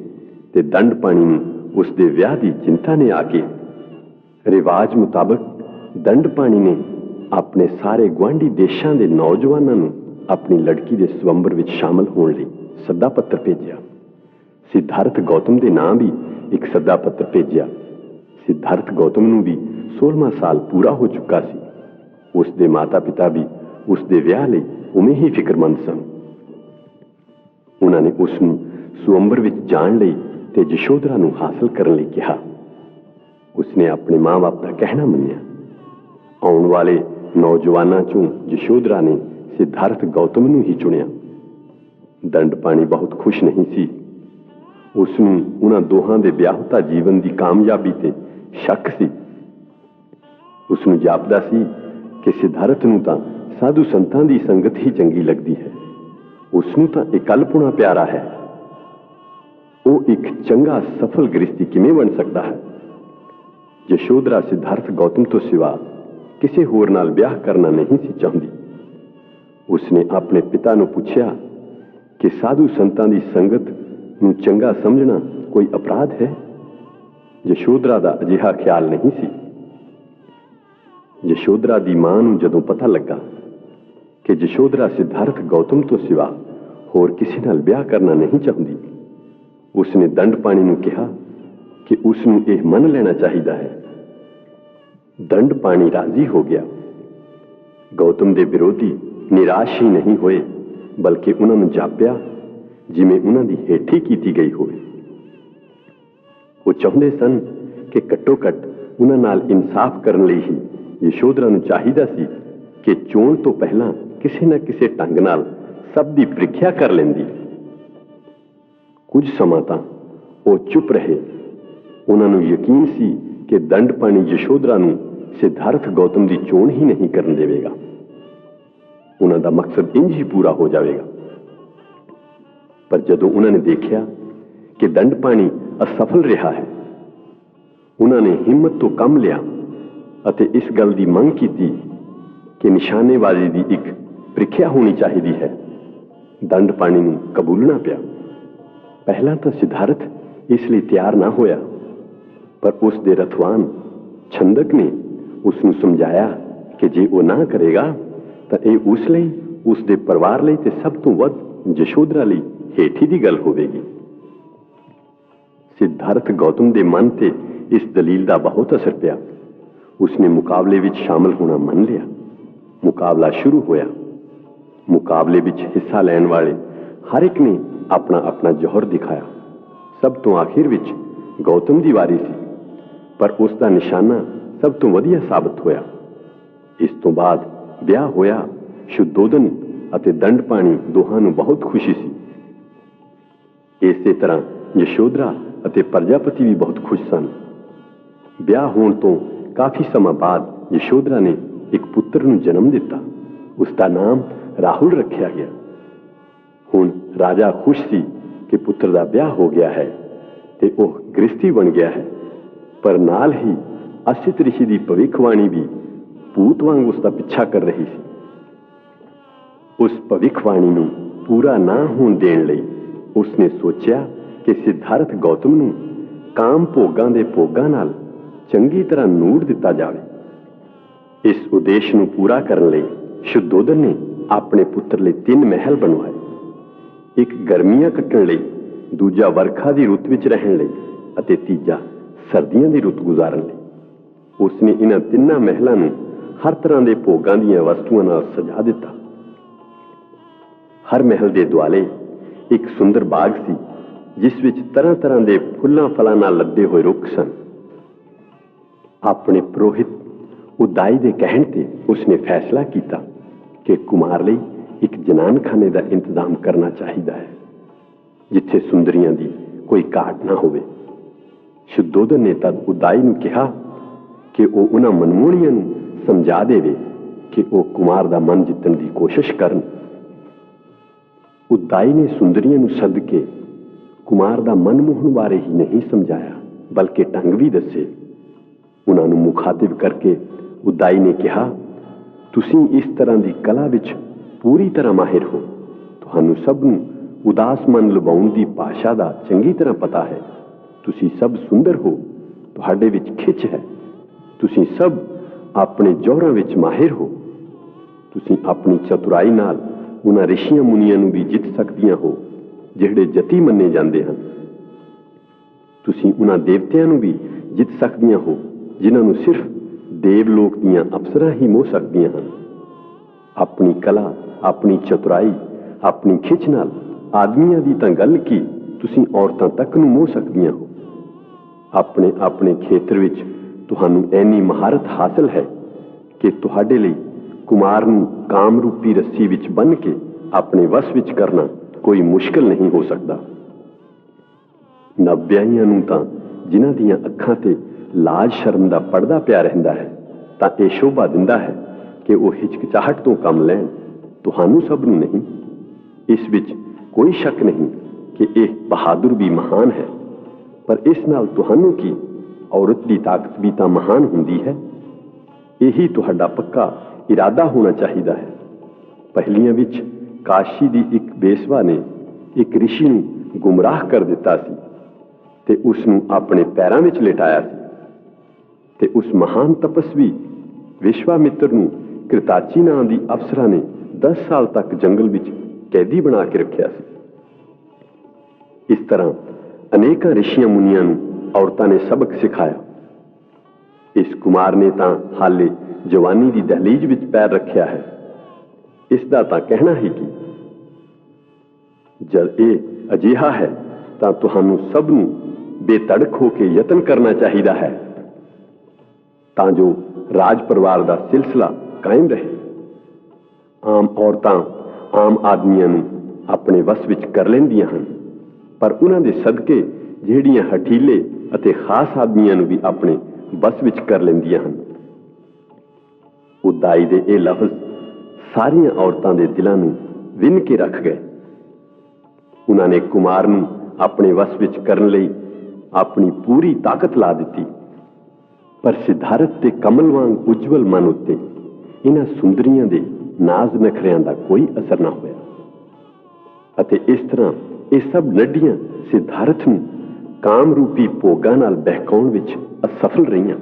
ਤੇ ਦੰਡਪਾਣੀ ਨੂੰ ਉਸ ਦੇ ਵਿਆਹ ਦੀ ਚਿੰਤਾ ਨੇ ਆ ਕੇ ਰਿਵਾਜ ਮੁਤਾਬਕ ਦੰਡਪਾਣੀ ਨੇ ਆਪਣੇ ਸਾਰੇ ਗੁਆਂਢੀ ਦੇਸ਼ਾਂ ਦੇ ਨੌਜਵਾਨਾਂ ਨੂੰ ਆਪਣੀ ਲੜਕੀ ਦੇ ਸਵੰਬਰ ਵਿੱਚ ਸ਼ਾਮਲ ਹੋਣ ਲਈ ਸੱਦਾ ਪੱਤਰ ਭੇਜਿਆ। ਸਿਧਾਰਥ ਗੌਤਮ ਦੇ ਨਾਂ ਵੀ ਇੱਕ ਸੱਦਾ ਪੱਤਰ ਭੇਜਿਆ। ਸਿਧਾਰਥ ਗੌਤਮ ਨੂੰ ਵੀ 16ਵਾਂ ਸਾਲ ਪੂਰਾ ਹੋ ਚੁੱਕਾ ਸੀ। ਉਸ ਦੇ ਮਾਤਾ ਪਿਤਾ ਵੀ ਉਸ ਦੇ ਵਿਆਹ ਲਈ ਉਵੇਂ ਹੀ ਫਿਕਰਮੰਦ ਸਨ। ਉਹਨਾਂ ਨੇ ਉਸ ਨੂੰ ਸਵੰਬਰ ਵਿੱਚ ਜਾਣ ਲਈ ਤੇ ਯਸ਼ੋਧਰਾ ਨੂੰ ਹਾਸਲ ਕਰਨ ਲਈ ਕਿਹਾ। ਉਸਨੇ ਆਪਣੇ ਮਾਂ-ਬਾਪ ਦਾ ਕਹਿਣਾ ਮੰਨਿਆ। ਆਉਣ ਵਾਲੇ ਨੌਜਵਾਨਾਂ ਚੋਂ ਯਸ਼ੋਧਰਾ ਨੇ ਸਿਧਾਰਥ ਗੌਤਮ ਨੂੰ ਹੀ ਚੁਣਿਆ। ਦੰਡਪਾਣੀ ਬਹੁਤ ਖੁਸ਼ ਨਹੀਂ ਸੀ। ਉਸ ਨੂੰ ਉਹਨਾਂ ਦੋਹਾਂ ਦੇ ਵਿਆਹੁਤਾ ਜੀਵਨ ਦੀ ਕਾਮਯਾਬੀ ਤੇ ਸ਼ੱਕ ਸੀ। ਉਸ ਨੂੰ ਜਾਪਦਾ ਸੀ ਕਿ ਸਿਧਾਰਥ ਨੂੰ ਤਾਂ ਸਾਧੂ ਸੰਤਾਂ ਦੀ ਸੰਗਤ ਹੀ ਚੰਗੀ ਲੱਗਦੀ ਹੈ। ਉਸ ਨੂੰ ਤਾਂ ਇਕੱਲਪੁਣਾ ਪਿਆਰਾ ਹੈ। ਉਹ ਇੱਕ ਚੰਗਾ ਸਫਲ ਗ੍ਰਸਤੀ ਕਿਵੇਂ ਬਣ ਸਕਦਾ ਹੈ? ਯਸ਼ੋਧਰਾ ਸਿਧਾਰਥ ਗੌਤਮ ਤੋਂ ਸਿਵਾ ਕਿਸੇ ਹੋਰ ਨਾਲ ਵਿਆਹ ਕਰਨਾ ਨਹੀਂ ਸੀ ਚਾਹੁੰਦੀ। ਉਸਨੇ ਆਪਣੇ ਪਿਤਾ ਨੂੰ ਪੁੱਛਿਆ ਕਿ ਸਾਧੂ ਸੰਤਾਂ ਦੀ ਸੰਗਤ ਨੂੰ ਚੰਗਾ ਸਮਝਣਾ ਕੋਈ ਅਪਰਾਧ ਹੈ? ਯਸ਼ੋਧਰਾ ਦਾ ਅਜਿਹਾ ਖਿਆਲ ਨਹੀਂ ਸੀ। ਯਸ਼ੋਧਰਾ ਦੀ ਮਾਂ ਨੂੰ ਜਦੋਂ ਪਤਾ ਲੱਗਾ ਕਿ ਯਸ਼ੋਧਰਾ ਸਿਧਾਰਥ ਗੌਤਮ ਤੋਂ ਸਿਵਾ ਹੋਰ ਕਿਸੇ ਨਾਲ ਵਿਆਹ ਕਰਨਾ ਨਹੀਂ ਚਾਹੁੰਦੀ, ਉਸਨੇ ਦੰਡਪਾਣੀ ਨੂੰ ਕਿਹਾ ਕਿ ਉਸ ਨੂੰ ਇਹ ਮੰਨ ਲੈਣਾ ਚਾਹੀਦਾ ਹੈ। ਦੰਡਪਾਣੀ ਰਾਜ਼ੀ ਹੋ ਗਿਆ। ਗੌਤਮ ਦੇ ਵਿਰੋਧੀ ਨਿਰਾਸ਼ ਹੀ ਨਹੀਂ ਹੋਏ, ਬਲਕਿ ਉਹਨਾਂ ਨੂੰ ਜਾਪਿਆ ਜਿਵੇਂ ਉਹਨਾਂ ਦੀ ਹੇਠੀ ਕੀਤੀ ਗਈ ਹੋਵੇ। ਉਹ ਚਾਹੁੰਦੇ ਸਨ ਕਿ ਘੱਟੋ ਘੱਟ ਉਹਨਾਂ ਨਾਲ ਇਨਸਾਫ ਕਰਨ ਲਈ ਹੀ ਯਸ਼ੋਧਰਾ ਨੂੰ ਚਾਹੀਦਾ ਸੀ ਕਿ ਚੋਣ ਤੋਂ ਪਹਿਲਾਂ ਕਿਸੇ ਨਾ ਕਿਸੇ ਢੰਗ ਨਾਲ ਸਭ ਦੀ ਪ੍ਰੀਖਿਆ ਕਰ ਲੈਂਦੀ। ਕੁਝ ਸਮਾਂ ਤਾਂ ਉਹ ਚੁੱਪ ਰਹੇ। ਉਹਨਾਂ ਨੂੰ ਯਕੀਨ ਸੀ ਕਿ ਦੰਡਪਾਣੀ ਯਸ਼ੋਧਰਾ ਨੂੰ ਸਿਧਾਰਥ ਗੌਤਮ ਦੀ ਚੋਣ ਹੀ ਨਹੀਂ ਕਰਨ ਦੇਵੇਗਾ। ਉਹਨਾਂ ਦਾ ਮਕਸਦ ਇੰਝ ਹੀ ਪੂਰਾ ਹੋ ਜਾਵੇਗਾ। ਪਰ ਜਦੋਂ ਉਹਨਾਂ ਨੇ ਦੇਖਿਆ ਕਿ ਦੰਡਪਾਣੀ ਅਸਫਲ ਰਿਹਾ ਹੈ, ਉਹਨਾਂ ਨੇ ਹਿੰਮਤ ਤੋਂ ਕੰਮ ਲਿਆ ਅਤੇ ਇਸ ਗੱਲ ਦੀ ਮੰਗ ਕੀਤੀ ਕਿ ਨਿਸ਼ਾਨੇਬਾਜ਼ੀ ਦੀ ਇੱਕ ਪ੍ਰੀਖਿਆ ਹੋਣੀ ਚਾਹੀਦੀ ਹੈ। ਦੰਡਪਾਣੀ ਨੂੰ ਕਬੂਲਣਾ ਪਿਆ। ਪਹਿਲਾਂ ਤਾਂ ਸਿਧਾਰਥ ਇਸ ਲਈ ਤਿਆਰ ਨਾ ਹੋਇਆ, ਪਰ ਉਸ ਦੇ ਰਥਵਾਨ ਛੰਦਕ ਨੇ ਉਸ ਨੂੰ ਸਮਝਾਇਆ ਕਿ ਜੇ ਉਹ ਨਾ ਕਰੇਗਾ ਤਾਂ ਇਹ ਉਸ ਲਈ, ਉਸ ਦੇ ਪਰਿਵਾਰ ਲਈ ਤੇ ਸਭ ਤੋਂ ਵੱਧ ਯਸ਼ੋਧਰਾ ਲਈ ਹੇਠੀ ਦੀ ਗੱਲ ਹੋਵੇਗੀ। ਸਿਧਾਰਥ ਗੌਤਮ ਦੇ ਮਨ ਤੇ ਇਸ ਦਲੀਲ ਦਾ ਬਹੁਤ ਅਸਰ ਪਿਆ। ਉਸਨੇ ਮੁਕਾਬਲੇ ਵਿੱਚ ਸ਼ਾਮਲ ਹੋਣਾ ਮੰਨ ਲਿਆ। ਮੁਕਾਬਲਾ ਸ਼ੁਰੂ ਹੋਇਆ। ਮੁਕਾਬਲੇ ਵਿੱਚ ਹਿੱਸਾ ਲੈਣ ਵਾਲੇ ਹਰ ਇੱਕ ਨੇ ਆਪਣਾ ਆਪਣਾ ਜੌਹਰ ਦਿਖਾਇਆ। ਸਭ ਤੋਂ ਆਖਿਰ ਵਿੱਚ ਗੌਤਮ ਦੀ ਵਾਰੀ ਸੀ, ਪਰ ਉਸ ਦਾ ਨਿਸ਼ਾਨਾ ਸਭ ਤੋਂ ਵਧੀਆ ਸਾਬਤ ਹੋਇਆ। ਇਸ ਤੋਂ ਬਾਅਦ ਵਿਆਹ ਹੋਇਆ। ਸ਼ੁੱਧੋਦਨ ਅਤੇ ਦੰਡਪਾਣੀ ਦੋਹਾਂ ਨੂੰ ਬਹੁਤ ਖੁਸ਼ੀ ਸੀ। ਇਸੇ ਤਰ੍ਹਾਂ ਯਸ਼ੋਧਰਾ ਅਤੇ ਪ੍ਰਜਾਪਤੀ ਵੀ ਬਹੁਤ ਖੁਸ਼ ਸਨ। ਵਿਆਹ ਹੋਣ ਤੋਂ ਕਾਫੀ ਸਮਾਂ ਬਾਅਦ ਯਸ਼ੋਧਰਾ ਨੇ ਇੱਕ ਪੁੱਤਰ ਨੂੰ ਜਨਮ ਦਿੱਤਾ। ਉਸ ਦਾ ਨਾਮ ਰਾਹੁਲ ਰੱਖਿਆ ਗਿਆ। ਹੁਣ ਰਾਜਾ ਖੁਸ਼ ਸੀ ਕਿ ਪੁੱਤਰ ਦਾ ਵਿਆਹ ਹੋ ਗਿਆ ਹੈ ਤੇ ਉਹ ਗ੍ਰਸਤੀ ਬਣ ਗਿਆ ਹੈ, ਪਰ ਨਾਲ ਹੀ ਅਸਿਤ ਰਿਸ਼ੀ ਦੀ ਭਵਿੱਖਬਾਣੀ ਵੀ ਭੂਤ ਵਾਂਗ ਉਸ ਦਾ ਪਿੱਛਾ ਕਰ ਰਹੀ ਸੀ। ਉਸ ਭਵਿੱਖਬਾਣੀ ਨੂੰ ਪੂਰਾ ਨਾ ਹੋਣ ਦੇਣ ਲਈ ਉਸਨੇ ਸੋਚਿਆ ਕਿ ਸਿਧਾਰਥ ਗੌਤਮ ਨੂੰ ਕਾਮ ਭੋਗਾਂ ਦੇ ਭੋਗਾਂ ਨਾਲ ਚੰਗੀ ਤਰ੍ਹਾਂ ਨੂੜ ਦਿੱਤਾ ਜਾਵੇ। ਇਸ ਉਦੇਸ਼ ਨੂੰ ਪੂਰਾ ਕਰਨ ਲਈ ਸ਼ੁੱਧੋਦਨ ਨੇ ਆਪਣੇ ਪੁੱਤਰ ਲਈ 3 ਮਹਿਲ ਬਣਵਾਏ। ਇੱਕ ਗਰਮੀਆਂ ਕੱਟਣ ਲਈ, ਦੂਜਾ ਵਰਖਾ ਦੀ ਰੁੱਤ ਵਿੱਚ ਰਹਿਣ ਲਈ ਅਤੇ ਤੀਜਾ ਸਰਦੀਆਂ ਦੀ ਰੁੱਤ ਗੁਜ਼ਾਰਨ ਲਈ। ਉਸਨੇ ਇਹਨਾਂ 3 ਮਹਿਲਾਂ ਨੂੰ ਹਰ ਤਰ੍ਹਾਂ ਦੇ ਭੋਗਾਂ ਦੀਆਂ ਵਸਤੂਆਂ ਨਾਲ ਸਜਾ ਦਿੱਤਾ। ਹਰ ਮਹਿਲ ਦੇ ਦੁਆਲੇ ਇੱਕ ਸੁੰਦਰ ਬਾਗ ਸੀ, ਜਿਸ ਵਿੱਚ ਤਰ੍ਹਾਂ ਤਰ੍ਹਾਂ ਦੇ ਫੁੱਲਾਂ ਫਲਾਂ ਨਾਲ ਲੱਦੇ ਹੋਏ ਰੁੱਖ ਸਨ। ਆਪਣੇ ਪੁਰੋਹਿਤ ਉਦਾਈ ਦੇ ਕਹਿਣ ਤੇ ਉਸਨੇ ਫੈਸਲਾ ਕੀਤਾ ਕਿ ਕੁਮਾਰ ਲਈ ਇੱਕ ਜਨਾਨਖਾਨੇ ਦਾ ਇੰਤਜ਼ਾਮ ਕਰਨਾ ਚਾਹੀਦਾ ਹੈ, ਜਿੱਥੇ ਸੁੰਦਰੀਆਂ ਦੀ ਕੋਈ ਘਾਟ ਨਾ ਹੋਵੇ। ਸ਼ੁੱਧੋਦਨ ਨੇ ਤਦ ਉਦਾਈ ਨੂੰ ਕਿਹਾ ਕਿ ਉਹ ਉਹਨਾਂ ਮਨਮੋਹਣੀਆਂ ਨੂੰ ਸਮਝਾ ਦੇਵੇ ਕਿ ਉਹ ਕੁਮਾਰ ਦਾ ਮਨ ਜਿੱਤਣ ਦੀ ਕੋਸ਼ਿਸ਼ ਕਰਨ। ਉਦਾਈ ਨੇ ਸੁੰਦਰੀਆਂ ਨੂੰ ਸੱਦ ਕੇ ਕੁਮਾਰ ਦਾ ਮਨ ਮੋਹਣ ਬਾਰੇ ਹੀ ਨਹੀਂ ਸਮਝਾਇਆ, ਬਲਕਿ ਢੰਗ ਵੀ ਦੱਸੇ। ਉਹਨਾਂ ਨੂੰ ਮੁਖਾਤਿਬ ਕਰਕੇ ਉਦਾਈ ਨੇ ਕਿਹਾ, ਤੁਸੀਂ ਇਸ ਤਰ੍ਹਾਂ ਦੀ ਕਲਾ ਵਿੱਚ ਪੂਰੀ ਤਰ੍ਹਾਂ ਮਾਹਿਰ ਹੋ। ਤੁਹਾਨੂੰ ਸਭ ਨੂੰ ਉਦਾਸ ਮਨ ਲੁਭਾਉਣ ਦੀ ਭਾਸ਼ਾ ਦਾ ਚੰਗੀ ਤਰ੍ਹਾਂ ਪਤਾ ਹੈ। ਤੁਸੀਂ ਸਭ ਸੁੰਦਰ ਹੋ, ਤੁਹਾਡੇ ਵਿੱਚ ਖਿੱਚ ਹੈ। ਤੁਸੀਂ ਸਭ ਆਪਣੇ ਜੌਹਰਾਂ ਵਿੱਚ ਮਾਹਿਰ ਹੋ। ਤੁਸੀਂ ਆਪਣੀ ਚਤੁਰਾਈ ਨਾਲ ਉਹਨਾਂ ਰਿਸ਼ੀਆਂ ਮੁਨੀਆਂ ਨੂੰ ਵੀ ਜਿੱਤ ਸਕਦੀਆਂ ਹੋ ਜਿਹੜੇ ਜਤੀ ਮੰਨੇ ਜਾਂਦੇ ਹਨ। ਤੁਸੀਂ ਉਹਨਾਂ ਦੇਵਤਿਆਂ ਨੂੰ ਵੀ ਜਿੱਤ ਸਕਦੀਆਂ ਹੋ ਜਿਨ੍ਹਾਂ ਨੂੰ ਸਿਰਫ ਦੇਵਲੋਕ ਦੀਆਂ ਅਪਸਰਾਂ ਹੀ ਮੋਹ ਸਕਦੀਆਂ ਹਨ। ਆਪਣੀ ਕਲਾ, ਆਪਣੀ ਚਤੁਰਾਈ, ਆਪਣੀ ਖਿੱਚ ਨਾਲ ਆਦਮੀਆਂ ਦੀ ਤਾਂ ਗੱਲ ਕੀ, ਤੁਸੀਂ ਔਰਤਾਂ ਤੱਕ ਨੂੰ ਮੋਹ ਸਕਦੀਆਂ ਹੋ। ਆਪਣੇ ਆਪਣੇ ਖੇਤਰ ਵਿੱਚ ਤੁਹਾਨੂੰ ਇੰਨੀ ਮਹਾਰਤ ਹਾਸਲ ਹੈ ਕਿ ਤੁਹਾਡੇ ਲਈ ਕੁਮਾਰ ਨੂੰ ਕਾਮ ਰੂਪੀ ਰੱਸੀ ਵਿੱਚ ਬੰਨ੍ਹ ਕੇ ਆਪਣੇ ਵਸ ਵਿੱਚ ਕਰਨਾ ਕੋਈ ਮੁਸ਼ਕਲ ਨਹੀਂ ਹੋ ਸਕਦਾ। ਨਵਵਿਆਹੀਆਂ ਨੂੰ ਤਾਂ ਜਿਨ੍ਹਾਂ ਦੀਆਂ ਅੱਖਾਂ ਤੇ ਲਾਜ ਸ਼ਰਮ ਦਾ ਪਰਦਾ ਪਿਆ ਰਹਿੰਦਾ ਹੈ ਤਾਂ ਇਹ ਸ਼ੋਭਾ ਦਿੰਦਾ ਹੈ ਕਿ ਉਹ ਹਿਚਕਿਚਾਹਟ ਤੋਂ ਕੰਮ ਲੈਣ, ਤੁਹਾਨੂੰ ਸਭ ਨੂੰ ਨਹੀਂ। ਇਸ ਵਿੱਚ ਕੋਈ ਸ਼ੱਕ ਨਹੀਂ ਕਿ ਇਹ ਬਹਾਦਰ ਵੀ ਮਹਾਨ ਹੈ, ਪਰ ਇਸ ਨਾਲ ਤੁਹਾਨੂੰ ਕੀ, ਔਰਤ ਦੀ ਤਾਕਤ ਵੀ ਤਾਂ ਮਹਾਨ ਹੁੰਦੀ ਹੈ। ਇਹੀ ਤੁਹਾਡਾ ਪੱਕਾ ਇਰਾਦਾ ਹੋਣਾ ਚਾਹੀਦਾ ਹੈ। ਪਹਿਲੀਆਂ ਵਿੱਚ ਕਾਸ਼ੀ ਦੀ ਇੱਕ ਬੇਸਵਾ ਨੇ ਇੱਕ ਰਿਸ਼ੀ ਨੂੰ ਗੁੰਮਰਾਹ ਕਰ ਦਿੱਤਾ ਸੀ ਤੇ ਉਸ ਨੂੰ ਆਪਣੇ ਪੈਰਾਂ ਵਿੱਚ ਲਿਟਾਇਆ ਸੀ, ਤੇ ਉਸ ਮਹਾਨ ਤਪਸਵੀ ਵਿਸ਼ਵਾਮਿੱਤਰ ਨੂੰ ਕ੍ਰਿਤਾਚੀ ਨਾਂ ਦੀ ਅਫਸਰਾ ਨੇ 10 ਸਾਲ ਤੱਕ ਜੰਗਲ ਵਿੱਚ ਕੈਦੀ ਬਣਾ ਕੇ ਰੱਖਿਆ ਸੀ। ਇਸ ਤਰ੍ਹਾਂ ਅਨੇਕਾਂ ਰਿਸ਼ੀਆਂ ਮੁਨੀਆਂ ਨੂੰ ਔਰਤਾਂ ਨੇ ਸਬਕ ਸਿਖਾਇਆ। ਇਸ ਕੁਮਾਰ ਨੇ ਤਾਂ ਹਾਲੇ ਜਵਾਨੀ ਦੀ ਦਹਲੀਜ਼ ਵਿੱਚ ਪੈਰ ਰੱਖਿਆ ਹੈ। ਇਸ ਦਾ ਤਾਂ ਕਹਿਣਾ ਹੀ ਕੀ। ਜਦ ਇਹ ਅਜਿਹਾ ਹੈ ਤਾਂ ਤੁਹਾਨੂੰ ਸਭ ਨੂੰ ਬੇਤੜਕ ਹੋ ਕੇ ਯਤਨ ਕਰਨਾ ਚਾਹੀਦਾ ਹੈ ਤਾਂ ਜੋ ਰਾਜ ਪਰਿਵਾਰ ਦਾ ਸਿਲਸਿਲਾ ਕਾਇਮ ਰਹੇ। ਆਮ ਔਰਤਾਂ ਆਮ ਆਦਮੀਆਂ ਨੂੰ ਆਪਣੇ ਵਸ ਵਿੱਚ ਕਰ ਲੈਂਦੀਆਂ ਹਨ, ਪਰ ਉਹਨਾਂ ਦੇ ਸਦਕੇ ਜਿਹੜੀਆਂ ਹਠੀਲੇ ਅਤੇ ਖਾਸ ਆਦਮੀਆਂ ਨੂੰ ਵੀ ਆਪਣੇ ਬਸ ਵਿੱਚ ਕਰ ਲੈਂਦੀਆਂ ਹਨ। ਉਦਾਈ ਦੇ ਇਹ ਲਫ਼ਜ਼ ਸਾਰੀਆਂ ਔਰਤਾਂ ਦੇ ਦਿਲਾਂ ਨੂੰ ਵਿੰਨ ਕੇ ਰੱਖ ਗਏ। ਉਹਨਾਂ ਨੇ ਕੁਮਾਰ ਨੂੰ ਆਪਣੇ ਵਸ ਵਿੱਚ ਕਰਨ ਲਈ ਆਪਣੀ ਪੂਰੀ ਤਾਕਤ ਲਾ ਦਿੱਤੀ, ਪਰ ਸਿਧਾਰਥ ਦੇ ਕਮਲ ਵਾਂਗ ਉਜਵਲ ਮਨ ਉੱਤੇ ਇਹਨਾਂ ਸੁੰਦਰੀਆਂ ਦੇ ਨਾਜ਼ ਨਖਰਿਆਂ ਦਾ ਕੋਈ ਅਸਰ ਨਾ ਹੋਇਆ, ਅਤੇ ਇਸ ਤਰ੍ਹਾਂ ਇਹ ਸਭ ਨੱਡੀਆਂ ਸਿਧਾਰਥ ਨੂੰ ਕਾਮ ਰੂਪੀ ਭੋਗਾਂ ਨਾਲ ਬਹਿਕਾਉਣ ਵਿੱਚ ਅਸਫਲ ਰਹੀਆਂ।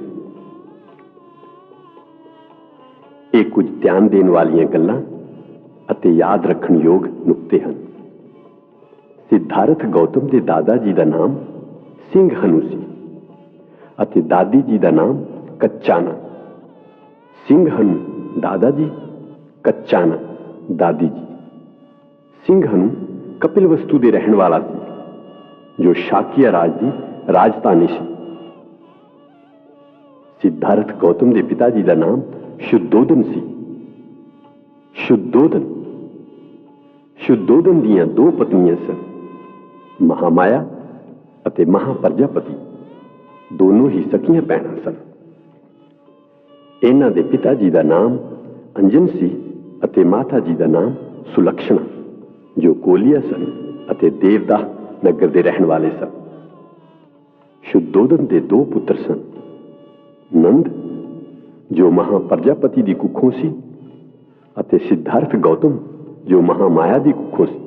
ਇਹ ਕੁਝ ਧਿਆਨ ਦੇਣ ਵਾਲੀਆਂ ਗੱਲਾਂ ਅਤੇ ਯਾਦ ਰੱਖਣ ਯੋਗ ਨੁਕਤੇ ਹਨ। ਸਿਧਾਰਥ ਗੌਤਮ ਦੇ ਦਾਦਾ ਜੀ ਦਾ ਨਾਮ ਸਿੰਘਹਨੂ ਸੀ ਅਤੇ ਦਾਦੀ ਜੀ ਦਾ ਨਾਮ ਕੱਚਾਨਾ। ਸਿੰਘਹਨੂ ਦਾਦਾ ਜੀ, ਕੱਚਾਨਾ ਦਾਦੀ ਜੀ। ਸਿੰਘਹਨੂ ਕਪਿਲਵਸਤੂ ਦੇ ਰਹਿਣ ਵਾਲਾ ਸੀ, ਜੋ ਸ਼ਾਕਿਆ ਰਾਜ ਦੀ ਰਾਜਧਾਨੀ ਸੀ। ਸਿਧਾਰਥ ਗੌਤਮ ਦੇ ਪਿਤਾ ਜੀ ਦਾ ਨਾਮ ਸ਼ੁੱਧੋਦਨ ਸੀ। ਸ਼ੁੱਧੋਦਨ ਦੀਆਂ 2 ਪਤਨੀਆਂ ਸਨ, ਮਹਾਮਾਇਆ ਅਤੇ ਮਹਾਪਰਜਾਪਤੀ। ਦੋਨੋਂ ਹੀ ਸਕੀਆਂ ਭੈਣਾਂ ਸਨ। ਇਹਨਾਂ ਦੇ ਪਿਤਾ ਜੀ ਦਾ ਨਾਮ ਅੰਜਨ ਸੀ ਅਤੇ ਮਾਤਾ ਜੀ ਦਾ ਨਾਮ ਸੁਲਕਸ਼ਣਾ, ਜੋ ਕੋਲੀਆ ਸਨ ਅਤੇ ਦੇਵਦਾਹ ਨਗਰ ਦੇ ਰਹਿਣ ਵਾਲੇ ਸਨ। ਸ਼ੁੱਧੋਦਨ ਦੇ 2 ਪੁੱਤਰ ਸਨ, ਨੰਦ ਜੋ ਮਹਾਪਰਜਾਪਤੀ ਦੀ ਕੁੱਖੋਂ ਸੀ, ਅਤੇ ਸਿਧਾਰਥ ਗੌਤਮ ਜੋ ਮਹਾਮਾਇਆ ਦੀ ਕੁੱਖੋਂ ਸੀ।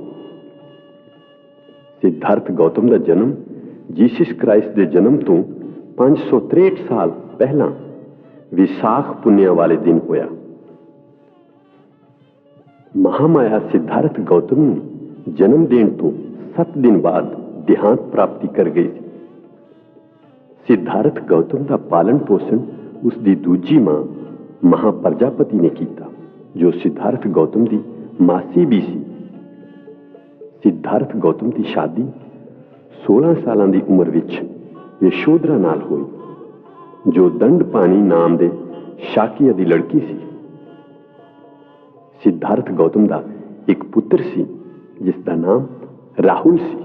ਸਿਧਾਰਥ ਗੌਤਮ ਦਾ ਜਨਮ ਜੀਸਸ ਕ੍ਰਾਈਸਟ ਦੇ ਜਨਮ ਤੋਂ 563 ਸਾਲ ਪਹਿਲਾਂ ਵਿਸਾਖ ਪੁੰਨਿਆ ਵਾਲੇ ਦਿਨ ਹੋਇਆ। ਮਹਾਮਾਇਆ ਸਿਧਾਰਥ ਗੌਤਮ ਨੂੰ ਜਨਮ ਦੇਣ ਤੋਂ 7 ਦਿਨ ਬਾਅਦ ਦੇਹਾਂਤ ਪ੍ਰਾਪਤੀ ਕਰ ਗਈ ਸੀ। ਸਿਧਾਰਥ ਗੌਤਮ ਦਾ ਪਾਲਣ ਪੋਸ਼ਣ ਉਸ ਦੀ ਦੂਜੀ ਮਾਂ ਮਹਾਪਰਜਾਪਤੀ ਨੇ ਕੀਤਾ, ਜੋ ਸਿਧਾਰਥ ਗੌਤਮ ਦੀ ਮਾਸੀ ਵੀ ਸੀ। ਸਿਧਾਰਥ ਗੌਤਮ ਦੀ ਸ਼ਾਦੀ 16 ਸਾਲਾਂ ਦੀ ਉਮਰ ਵਿੱਚ ਯਸ਼ੋਧਰਾ ਨਾਲ ਹੋਈ, ਜੋ ਦੰਡਪਾਣੀ ਨਾਮ ਦੇ ਸ਼ਾਕਿਆ ਦੀ ਲੜਕੀ ਸੀ। ਸਿਧਾਰਥ ਗੌਤਮ ਦਾ ਇੱਕ ਪੁੱਤਰ ਸੀ, ਜਿਸ ਦਾ ਨਾਮ ਰਾਹੁਲ ਸੀ।